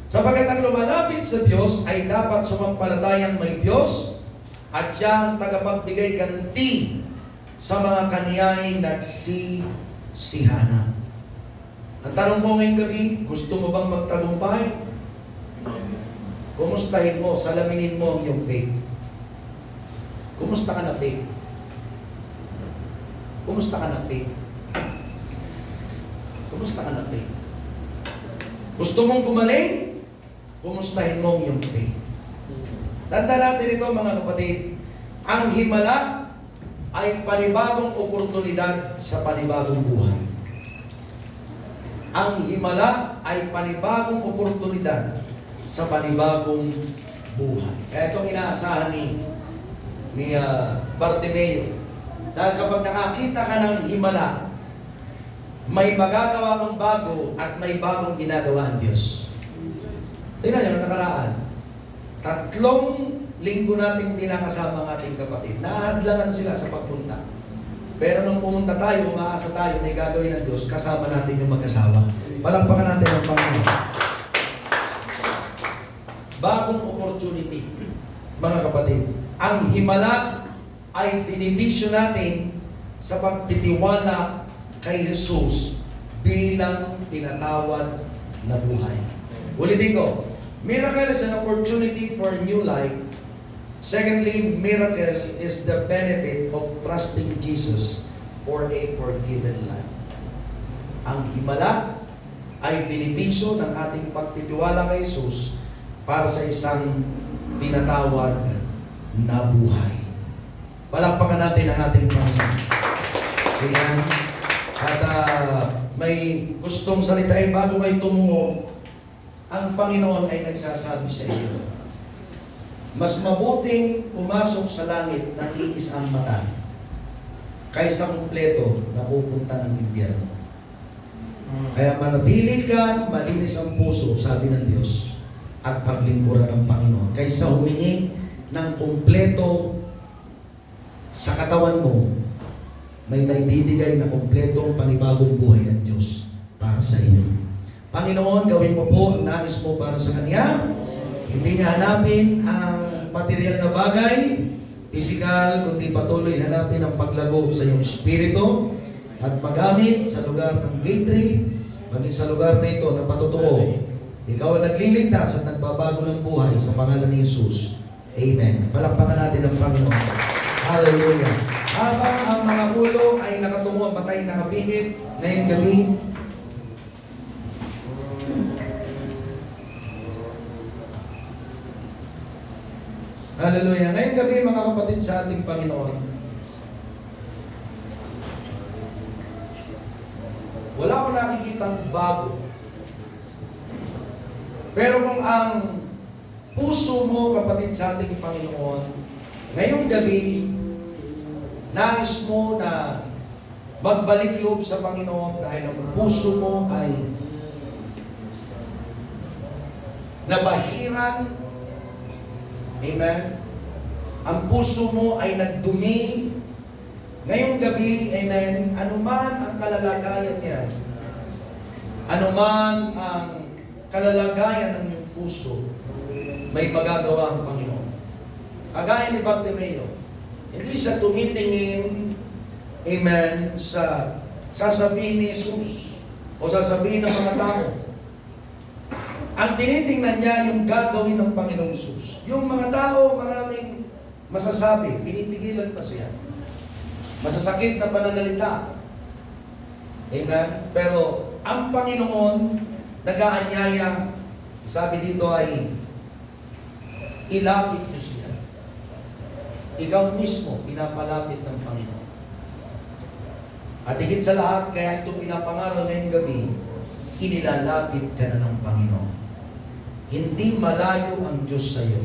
[SPEAKER 4] Sapagkat ang lumalapit sa Diyos ay dapat sumampalatayang may Diyos at siya ang tagapagbigay ganti sa mga kaniyay nagsisihana. Ang tanong ko ngayong gabi, gusto mo bang magtagumpay? Kumustahin mo, salaminin mo ang iyong faith. Kumusta ka na faith? Kumusta ka na faith? Kumusta ka na faith? Gusto mong gumaling? Kumustahin mo ang iyong faith. Tanda natin ito, mga kapatid. Ang himala ay panibagong oportunidad sa panibagong buhay. Ang himala ay panibagong oportunidad sa panibagong buhay. Kaya itong inaasahan ni Bartimeo. Dahil kapag nakakita ka ng himala, may magagawa kang bago at may bagong ginagawa ang Diyos. Tingnan nyo, nakaraan. 3 linggo nating tinakasama ang ating kapatid. Nahadlangan sila sa pagpunta. Pero nung pumunta tayo, umaasa tayo, may gagawin ng Diyos, kasama natin yung mag-asawa. Palakpakan natin ang Panginoon. Bagong opportunity, mga kapatid. Ang himala ay binipisyo natin sa pagtitiwala kay Jesus bilang pinatawad na buhay. Ulitin ko, miracle is an opportunity for a new life. Secondly, miracle is the benefit of trusting Jesus for a forgiven life. Ang himala ay binipisyo ng ating pagtitiwala kay Jesus para sa isang pinatawad na buhay. Palakpakan natin ang ating Panginoon. Ayan. At may gustong salitain bago kayo tumungo, ang Panginoon ay nagsasabi sa iyo, mas mabuting pumasok sa langit ng iisang mata kaysa kumpleto na pupunta ng impyerno. Kaya manatili ka, malinis ang puso, sabi ng Diyos, at paglingkuran ng Panginoon. Kaysa humingi ng kumpleto sa katawan mo, may bibigay na kumpletong panibagong buhay ang Diyos para sa iyo. Panginoon, gawin mo po ang nais mo para sa Kanya. Hindi niya hanapin ang material na bagay, physical, kundi patuloy hanapin ang paglago sa iyong espiritu at magamit sa lugar ng gate 3, maging sa lugar na ito na patotoo. Ikaw ang nagliligtas at nagbabago ng buhay sa pangalan ni Jesus. Amen. Palakpakan natin ang Panginoon. Hallelujah. Habang ang mga ulo ay nakatungo, patay, nakapingit, ngayong gabi, hallelujah. Ngayong gabi, mga kapatid sa ating Panginoon, wala ko nakikitang bago. Pero kung ang puso mo, kapatid sa ating Panginoon, ngayong gabi, nais mo na magbalik loob sa Panginoon dahil ang puso mo ay nabahiran. Amen? Ang puso mo ay nagdumi. Ngayong gabi, amen, anuman ang kalalagayan niya, anuman ang kalalagayan ng iyong puso, may magagawa ang Panginoon. Kagaya ni Bartimeo, hindi siya tumitingin, amen, sa sasabihin ni Jesus o sasabihin ng mga tao. Ang tinitingnan niya yung gagawin ng Panginoong Jesus. Yung mga tao, maraming masasabi, pinipigilan pa siya. Masasakit na pananalita. Amen? Pero ang Panginoon, nag-aanyaya, sabi dito ay, ilapit niyo siya. Ikaw mismo, pinapalapit ng Panginoon. At higit sa lahat, kaya ito pinapangaral ngayong gabi, inilalapit ka na ng Panginoon. Hindi malayo ang Diyos sa iyo.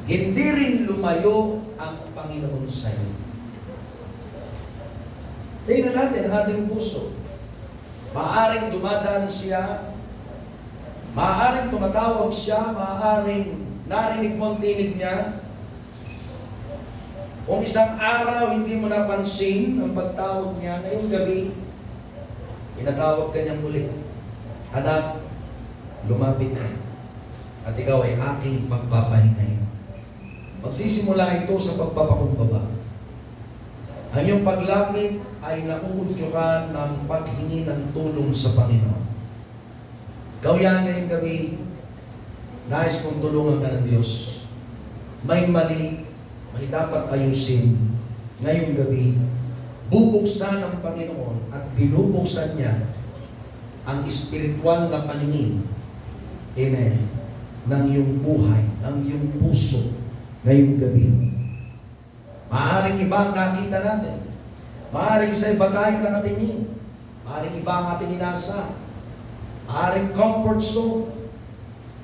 [SPEAKER 4] Hindi rin lumayo ang Panginoon sa iyo. Tingnan natin ang ating puso. Maaaring dumadaan siya, maaaring tumatawag siya, maaaring narinig mo ang tinig niya. Kung isang araw hindi mo napansin ang pagtawag niya, ngayong gabi, pinatawag ka niya muli. Anak, lumapit ka. At ikaw ay aking pagpapahingayin. Magsisimula ito sa pagpapakumbaba. Ang iyong paglapit ay nauudyokan ng paghingi ng tulong sa Panginoon. Ikaw yan ngayong gabi, nais kong tulungan ka ng Diyos. May mali, may dapat ayusin. Ngayong gabi, bubuksan ng Panginoon at binubuksan niya ang espiritual na paningin, amen, ng iyong buhay, ng iyong puso ngayong gabi. Maaaring iba ang nakita natin. Maaaring sa iba tayo nakatingin. Maaaring iba ang ating inasa. Maaaring comfort zone.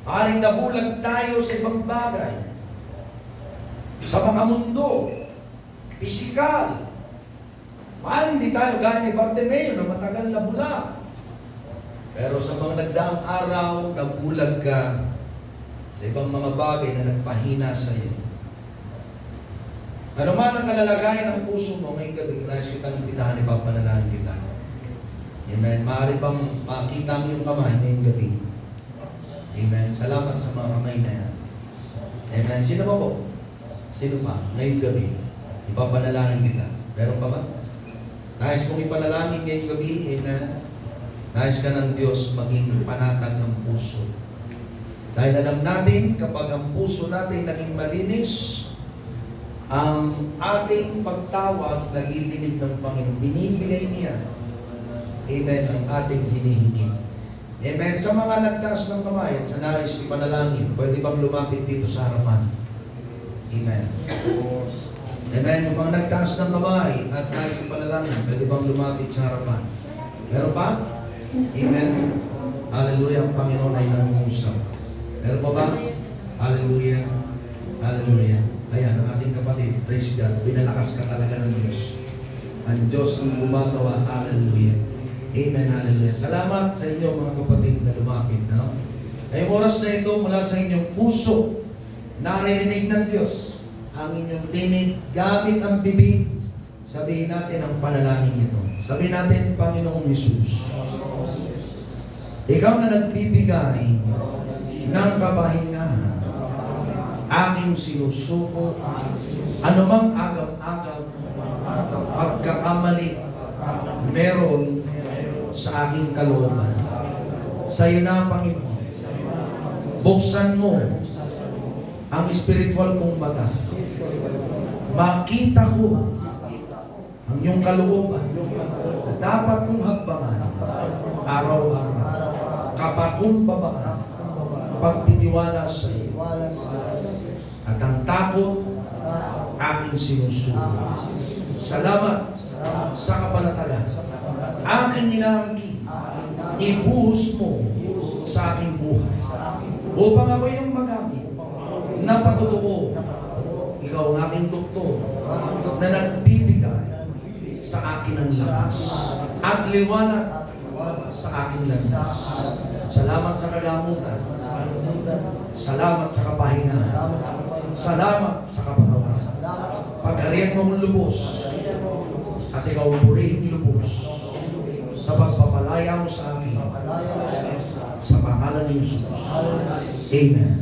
[SPEAKER 4] Maaaring nabulag tayo sa ibang bagay. Sa mga mundo. Pisikal. Maaaring di tayo gaya ni Bartimeo na matagal na bulag. Pero sa mga nagdaang araw, nabulag ka sa ibang mga bagay na nagpahina sa iyo. Ano man ang kalalagayan ng puso mo ngayong gabi, nais kitang imbitahan, ipapanalangin kita. Amen. Maaari bang makita mo yung kamay ngayong gabi? Amen. Salamat sa mga kamay na yan. Amen. Sino pa po? Sino pa? Ngayong gabi, ipapanalangin kita. Meron pa ba? Nais kong ipanalangin ngayong gabi, amen. Nais ka ng Diyos maging panatag ang puso. Dahil alam natin, kapag ang puso natin naging malinis, ang ating pagtawag nagidinig ng Panginoon. Binibigay niya. Amen. Ang ating hinihingi. Amen. Sa mga nagtaas ng kamay at sa nais ipanalangin, pwede bang lumapit dito sa harapan? Amen. Amen. Yung mga nagtaas ng kamay at nais ipanalangin, pwede bang lumapit sa harapan? Meron pa? Amen. Hallelujah. Ang Panginoon ay nangungusap. Meron pa ba? Hallelujah. Hallelujah. Ayan, ang ating kapatid, praise God, pinalakas ka talaga ng Diyos. Ang Diyos ang gumagawa, hallelujah. Amen, hallelujah. Salamat sa inyo mga kapatid na lumapit. No? Ngayong oras na ito, mula sa inyong puso, naririnig ng Diyos ang inyong tinig, gamit ang bibig, sabihin natin ang panalangin ito. Sabihin natin, Panginoong Hesus, Ikaw na nagbibigay ng kapahingahan aking sinusuko, anumang agam-agam, pagkakamali, meron sa aking kalooban. Sa iyo na, Panginoon, buksan mo ang spiritual kong mata. Makita ko ang iyong kalooban na dapat kong hakbangan araw-araw. Kapakumbabaan, pagtitiwala sa iyo. At ang takot, aking sinusunod. Salamat sa kapanatagan. Aking inaangkin, ibuhos mo sa aking buhay. Upang ako yung magamit na patutuo. Ikaw ang aking doktor na nagbibigay sa akin ng lakas at liwanag sa aking landas. Salamat sa kagamutan. Salamat sa kapahingahan. Salamat sa kapatawaran. Pagkariyan mo kong lubos at ikaw ang purihin lubos sa pagpapalaya mo sa akin sa pangalan ni Jesus. Amen.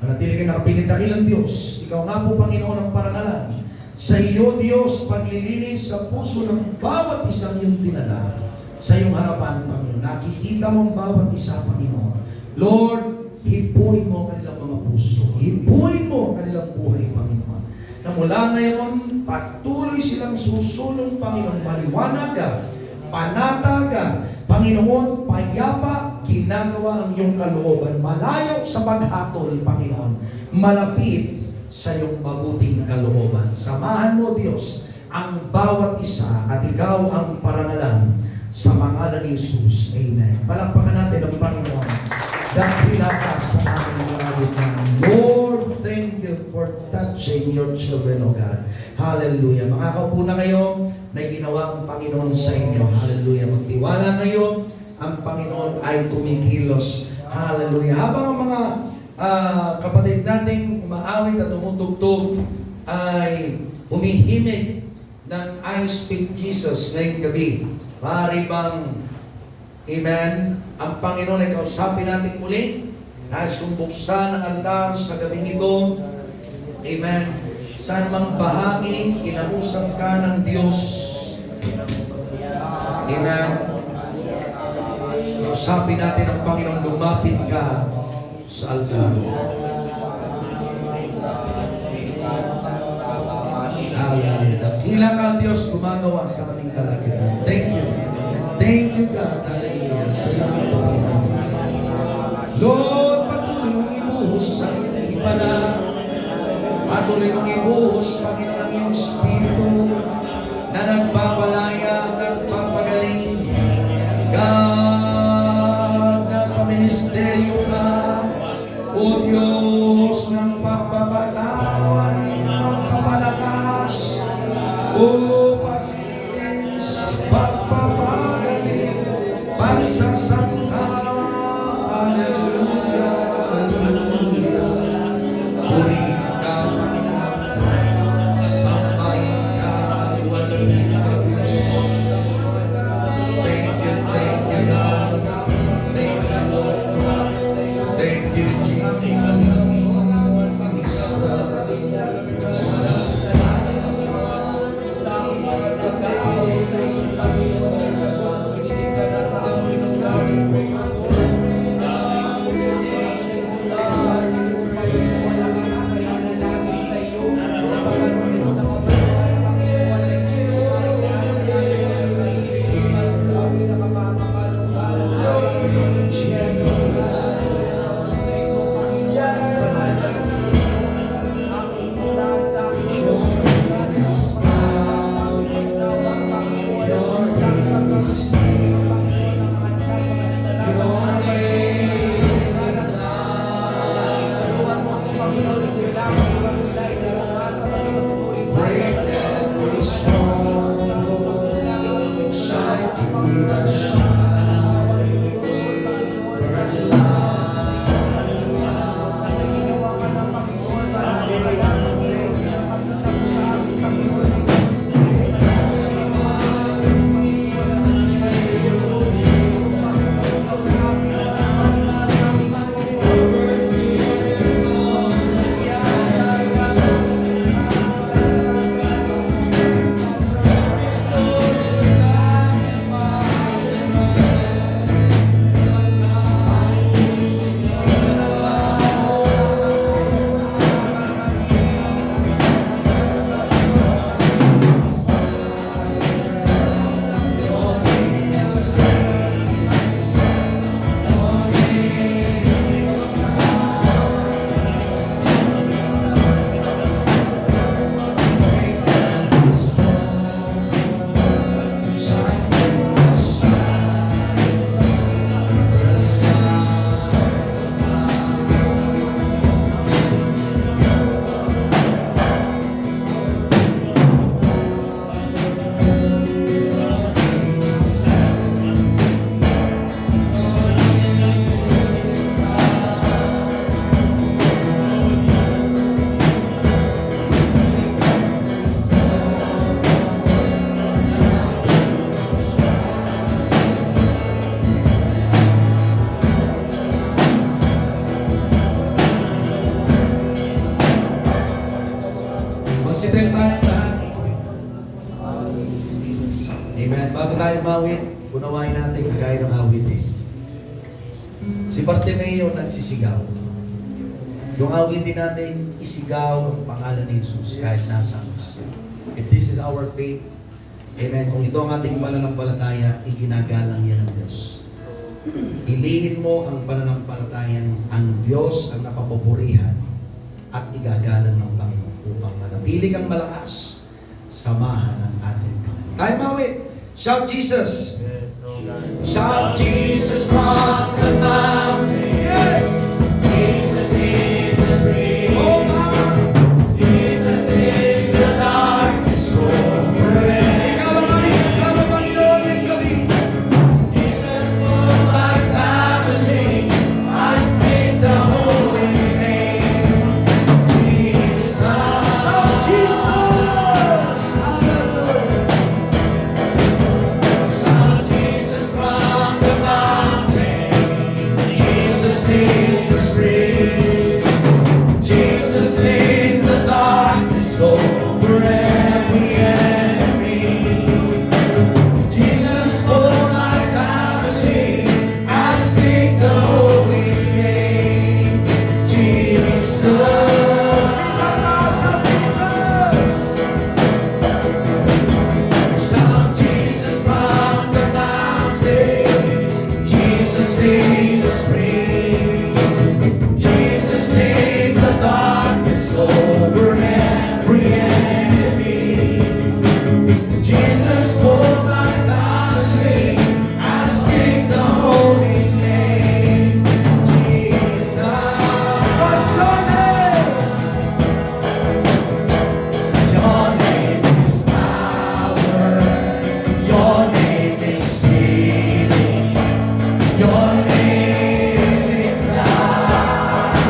[SPEAKER 4] Manatili kayo nakapigit dakilang Diyos. Ikaw nga po, Panginoon, ang parangalan. Sa iyo, Diyos, paglilinis sa puso ng bawat isang iyong dinala. Sa iyong harapan, Panginoon, nakikita mo ang bawat isa, Panginoon. Lord, hipuin mo ang kanilang mga puso. Hipuin mo ang kanilang buhay, Panginoon. Na mula ngayon, patuloy silang susulong, Panginoon, maliwanaga, panataga, Panginoon, payapa, ginagawa ang iyong kalooban. Malayo sa paghatol, Panginoon. Malapit sa iyong mabuting kalooban. Samahan mo, Diyos, ang bawat isa at ikaw ang parangalan sa pangalan ni Jesus. Amen. Palakpakan natin ang Panginoon. Dakila ka sa ating mga lupa. Lord, thank you for touching your children, O God. Hallelujah. Makakaupo na kayo. May ginawa ang Panginoon sa inyo. Hallelujah. Magtiwala kayo. Ang Panginoon ay kumikilos. Hallelujah. Habang ang mga kapatid nating umaawit at tumutugtog ay humihimik ng I Speak Jesus ngayong gabi. Maaari bang, amen, ang Panginoon ay kausapin natin muli. Nais kong buksan ang altar sa gabing ito. Amen. Saan mang bahagi, kinausap ka ng Diyos. Amen. Kausapin natin ang Panginoon, lumapit ka sa altar. Hallelujah. Dakila ka, Diyos, gumagawa sa aming kalagitan. Thank you. Thank you, God. Hallelujah. Sa iyong kapatihan. Lord, patuloy mong ibuhos sa iyong himala. Patuloy mong ibuhos, Panginoon, ang iyong Espiritu na nagpapalaya, nagpapagaling. God, nasa ministeryo ka. O Diyos ng pagpapatawan, pagpapalakas, o paglilinis, pagpapagaling, pagsasangka. Hallelujah, hallelujah. Purihin ka, Panginoon. Sambahin ka, luwalhatian ka, Diyos. Thank you, God. Thank you, Lord. Thank you, Jesus. Magsitayo tayo lahat. Amen. Bago tayo mawit, unawain natin kagaya ng awit eh. Si Bartimeo nagsisigaw. Yung awitin natin, isigaw ang pangalan ni Jesus kahit nasaan. If this is our faith, amen, kung ito ang ating pananampalataya, iginagalang yan ng Diyos. Ilihin mo ang pananampalatayang ang Diyos ang napapupurihan at igagalang ng Panginoon upang manatili kang malakas, samahan ng ating Panginoon. Tayo mawit! Shout Jesus! Shout Jesus from the mountain! Yes! Jesus in the street! Oh God! In the darkness over it. Ikaw ang aming kasama, Panginoon, ng gabi. Jesus for my family, I speak the holy name. Jesus! Shout Jesus! Hallelujah! Shout Jesus from the mountain, Jesus in the street, Jesus in the darkness over every enemy, Jesus for my family, I speak the holy name, Jesus. Shout Jesus from the mountain, Jesus in the street, Jesus in the darkness over every enemy, Jesus for my family, I speak the holy name, Jesus. What's your name? Your name is power. Your name is healing. Your name is life.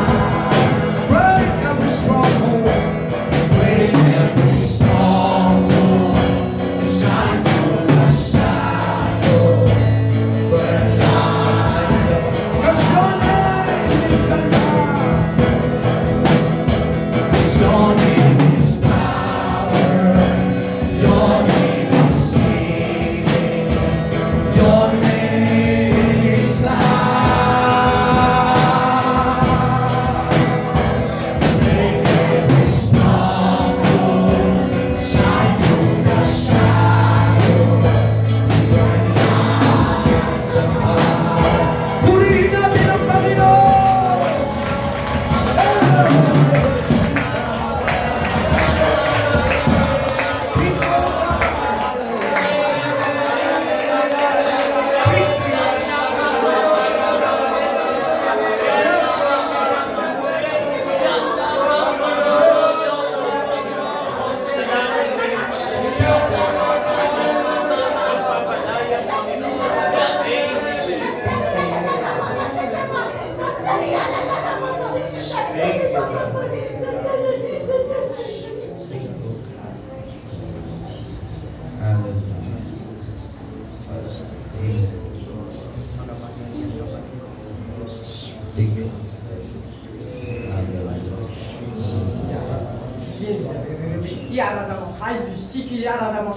[SPEAKER 4] Break every stronghold. Break every stronghold. Shine through the shadow. Burn light. 'Cause your name is alive. 'Cause your name is power. Your name is healing. Your name is life. Break every stronghold. Shine through the shadow. Burn like the fire. Purihin natin ang Panginoon! Speak, O God! Speak to us! Hallelujah. Amen. Thank you.
[SPEAKER 1] Yara na mo, hay, chiki yara na mo,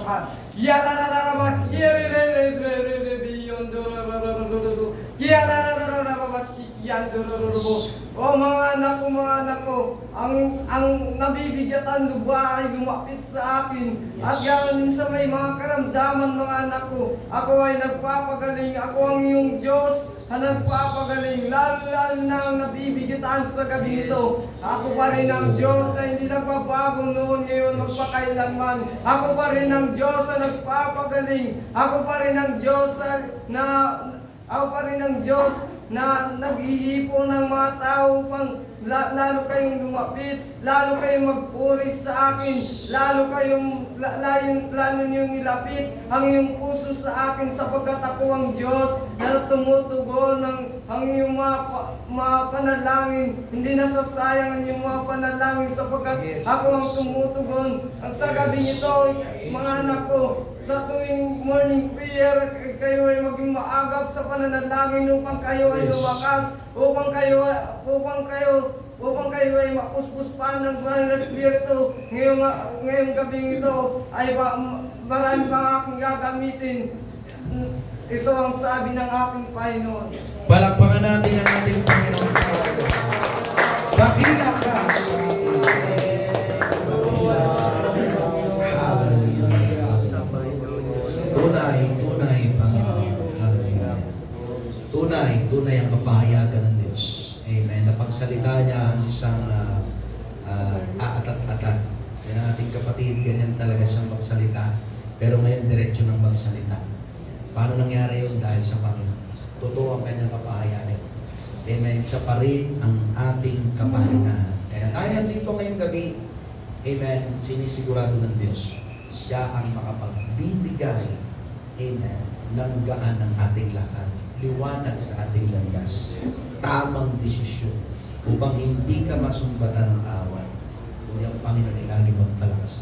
[SPEAKER 1] yara na mo, yere re re re re re re yondo ro ro ro ro ro ro, yara na mo, chiki yando ro ro ro ro. O mga anak ko, ang nabibigatan luba ay lumapit sa akin. At ganoon sa may mga karamdaman mga anak ko, ako ay nagpapagaling, ako ang iyong Diyos na nagpapagaling, lalo na ang nabibigatan sa gabi ito. Ako pa rin ang Diyos na hindi nagbabago noon, ngayon, magpakailanman. Ako pa rin ang Diyos na nagpapagaling. Ako pa rin ang Diyos na nag-iipon ng mga tao upang lalo kayong lumapit, lalo kayong magpuri sa akin, lalo niyong nilapit ang iyong puso sa akin sapagkat ako ang Diyos na tumutugon ang iyong mga panalangin. Hindi nasasayang ang iyong mga panalangin sapagkat ako ang tumutugon. Ang sa gabi nito, mga anak ko, sa tuwing morning prayer, kayo ay maging maagap sa pananalangin upang kayo ay lumakas, upang kayo
[SPEAKER 5] upang kayo ay mapuspuspahan ng banal na Espiritu. Ngayong gabing ito ay marami pang aking gagamitin. Ito ang sabi ng aking Panginoon.
[SPEAKER 4] Palakpakan natin ang ating Panginoon. Dakila ka sa ating dakila. Hallelujah. Tunay, Panginoon. Hallelujah. Tunay ang kapahayagan ng Diyos. Amen. Napagsalita niya ang isang aatat-atat. Yan ang ating kapatid, ganyan talaga siyang magsalita. Pero ngayon, diretso ng magsalita. Paano nangyari yun? Dahil sa Panginoon. Totoo ang kanyang kapahayagan. Amen. Siya pa rin ang ating kapahingahan. Kaya tayo nandito ngayong gabi, amen, sinisigurado ng Diyos, siya ang makapagbibigay, amen, ng gaan ng ating lakad. Liwanag sa ating landas. Tamang desisyon upang hindi ka masumbatan ng away. Kundi ang Panginoon ay lagi magpalakas.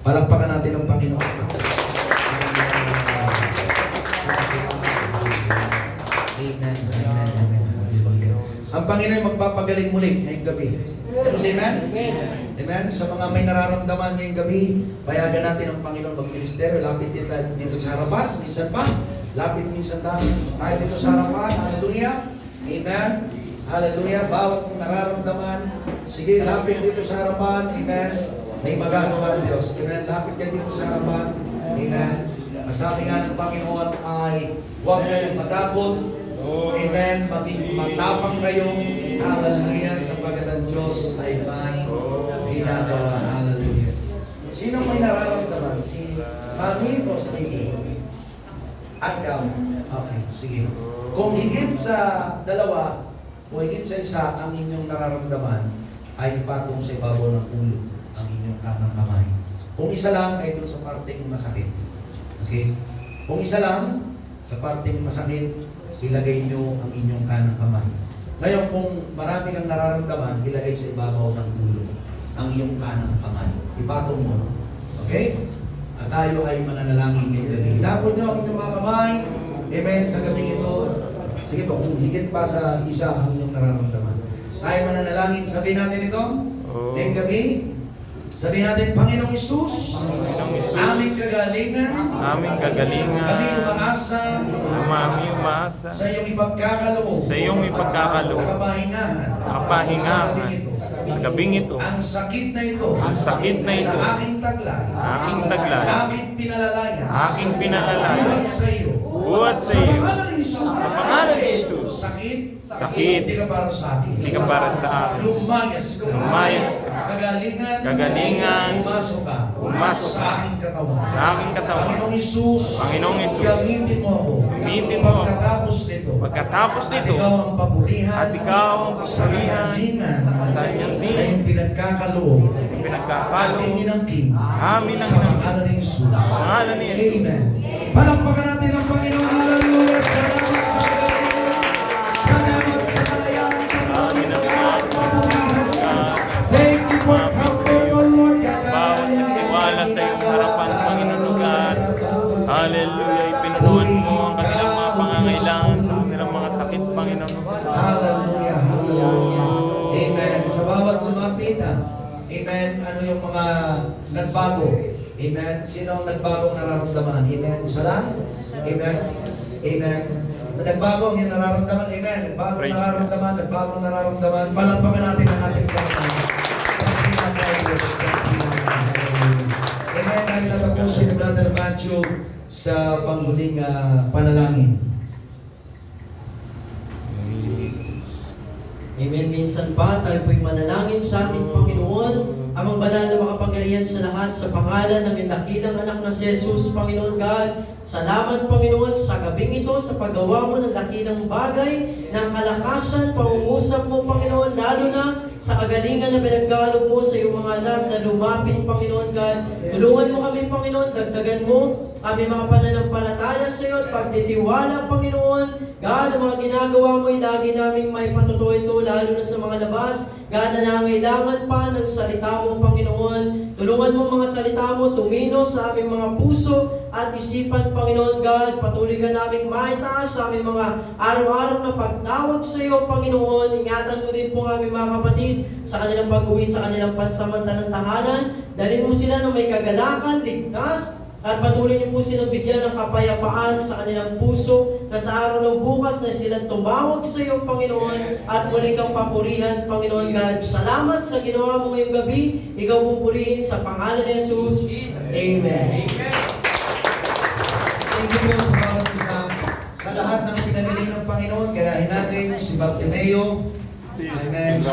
[SPEAKER 4] Palakpakan natin ang Panginoon. Amen. Hallelujah. Ang Panginoon ay magpapagaling muli ngayong gabi. Amen? Amen? Sa mga may nararamdaman ngayong gabi, payagan natin ang Panginoon mag-ministeryo. Lapit dito sa harapan. Minsan pa. Lapit minsan tayo dito sa harapan. Hallelujah. Amen. Hallelujah. Bawat nararamdaman, sige, lapit dito sa harapan. Amen. May magagawa ng Diyos. Amen. Lapit kayo dito sa harapan. Amen. Masabi nga ng Panginoon ay huwag kayong matakot. Amen. Maging matapang kayong, hallelujah, sapagkat ang Diyos ay may ginagawa. Hallelujah. Sino may nararamdaman? Si Mami o si Baby? Ikaw. Okay, sige. Kung higit sa dalawa o higit sa isa ang inyong nararamdaman, ay ipatong sa ibabaw ng ulo ang inyong kanang kamay. Kung isa lang, ay doon sa parteng masakit. Okay? Kung isa lang, sa parteng masakit, ilagay nyo ang inyong kanang kamay. Ngayon, kung marami kang nararamdaman, ilagay sa ibabaw ng ulo ang iyong kanang kamay. Ipatong mo. Okay? At tayo ay mananalangin ngayong gabi. Ilapon nyo ang inyong mga kamay. Amen. Sa gabi ito. Sige po, kung higit pa sa isa ang inyong nararamdaman. Tayo mananalangin. Sabihin natin ito. Ngayong gabi. Sabihin natin, Panginoong Isus, aming kagalingan, kami umaasa sa iyong ipagkakaloob, nakapahingahan,
[SPEAKER 6] sa gabing ito,
[SPEAKER 4] ang sakit na ito,
[SPEAKER 6] na
[SPEAKER 4] aking taglay, aking pinalalayas, buhat sa iyo, sa pangalan ni Jesus, sakit, hindi ka para sa akin, lumayas ka, kagalingan, pumasok sa aking katawan. Panginoong Isus, gamitin mo ako. Pagkatapos nito, at ikaw ang papurihan sa inyong iyong pinagkakaloob, aking inangkin, sa pangalan ni Jesus. Amen. Palakpakan natin ang Panginoon. Hallelujah. Salamat sa kagalingan. Salamat sa kalayaan. Thank you for comfort, O Lord God.
[SPEAKER 6] bawat nagtiwala sa iyong harapan, Panginoon lugar. Hallelujah, ipinunuan mo ang kanilang mga pangangailangan sa kanilang mga sakit, Panginoon lugar.
[SPEAKER 4] Hallelujah. Hallelujah. Amen. Sa bawat lumapit, amen, ano yung mga nagbago? Amen. Sino ang nagbagong nararamdaman? Amen. Isa lang? Amen. Amen. Nagbago ang yung nararamdaman. Amen. Nagbagong nararamdaman. Palampakan natin ang ating Panginoon. Amen. Dahil natapusin ni Brother Matthew sa panghuling panalangin.
[SPEAKER 2] Amen. Minsan pa, tayo po'y manalangin sa ating Panginoon, amang banal na makapangyarihan sa lahat, sa pangalan ng dakilang anak na si Jesus, Panginoon God. Salamat, Panginoon, sa gabing ito, sa paggawa mo ng dakilang bagay, ng kalakasan, pangungusap mo, Panginoon, lalo na sa kagalingan na pinagkalog mo sa iyong mga anak na lumapit, Panginoon God. Tulungan mo kami, Panginoon, dagdagan mo aming mga pananampalataya sa iyo at pagtitiwala, Panginoon. God, ang mga ginagawa mo ay lagi naming may patutuo ito, lalo na sa mga labas. God, na nangailangan pa ng salita mo, Panginoon. Tulungan mo mga salita mo, tumino sa aming mga puso at isipan, Panginoon God. Patuloy ka naming maitaas sa aming mga araw-araw na pagtawag sa iyo, Panginoon. Ingatan mo din po ang aming mga kapatid sa kanilang pag-uwi, sa kanilang pansamantalang tahanan. Dalhin mo sila na may kagalakan, ligtas, at patuloy niyo po silang bigyan ng kapayapaan sa kanilang puso na sa araw ng bukas na silang tumawag sa iyo, Panginoon, at muli kang papurihan, Panginoon God. Salamat sa ginawa mo ngayong gabi. Ikaw pupurihin sa pangalan ni Jesus. Amen.
[SPEAKER 4] Thank you po sa bawat isa. Sa lahat ng pinagaling ng Panginoon, gayahin natin si Bartimeo. Amen.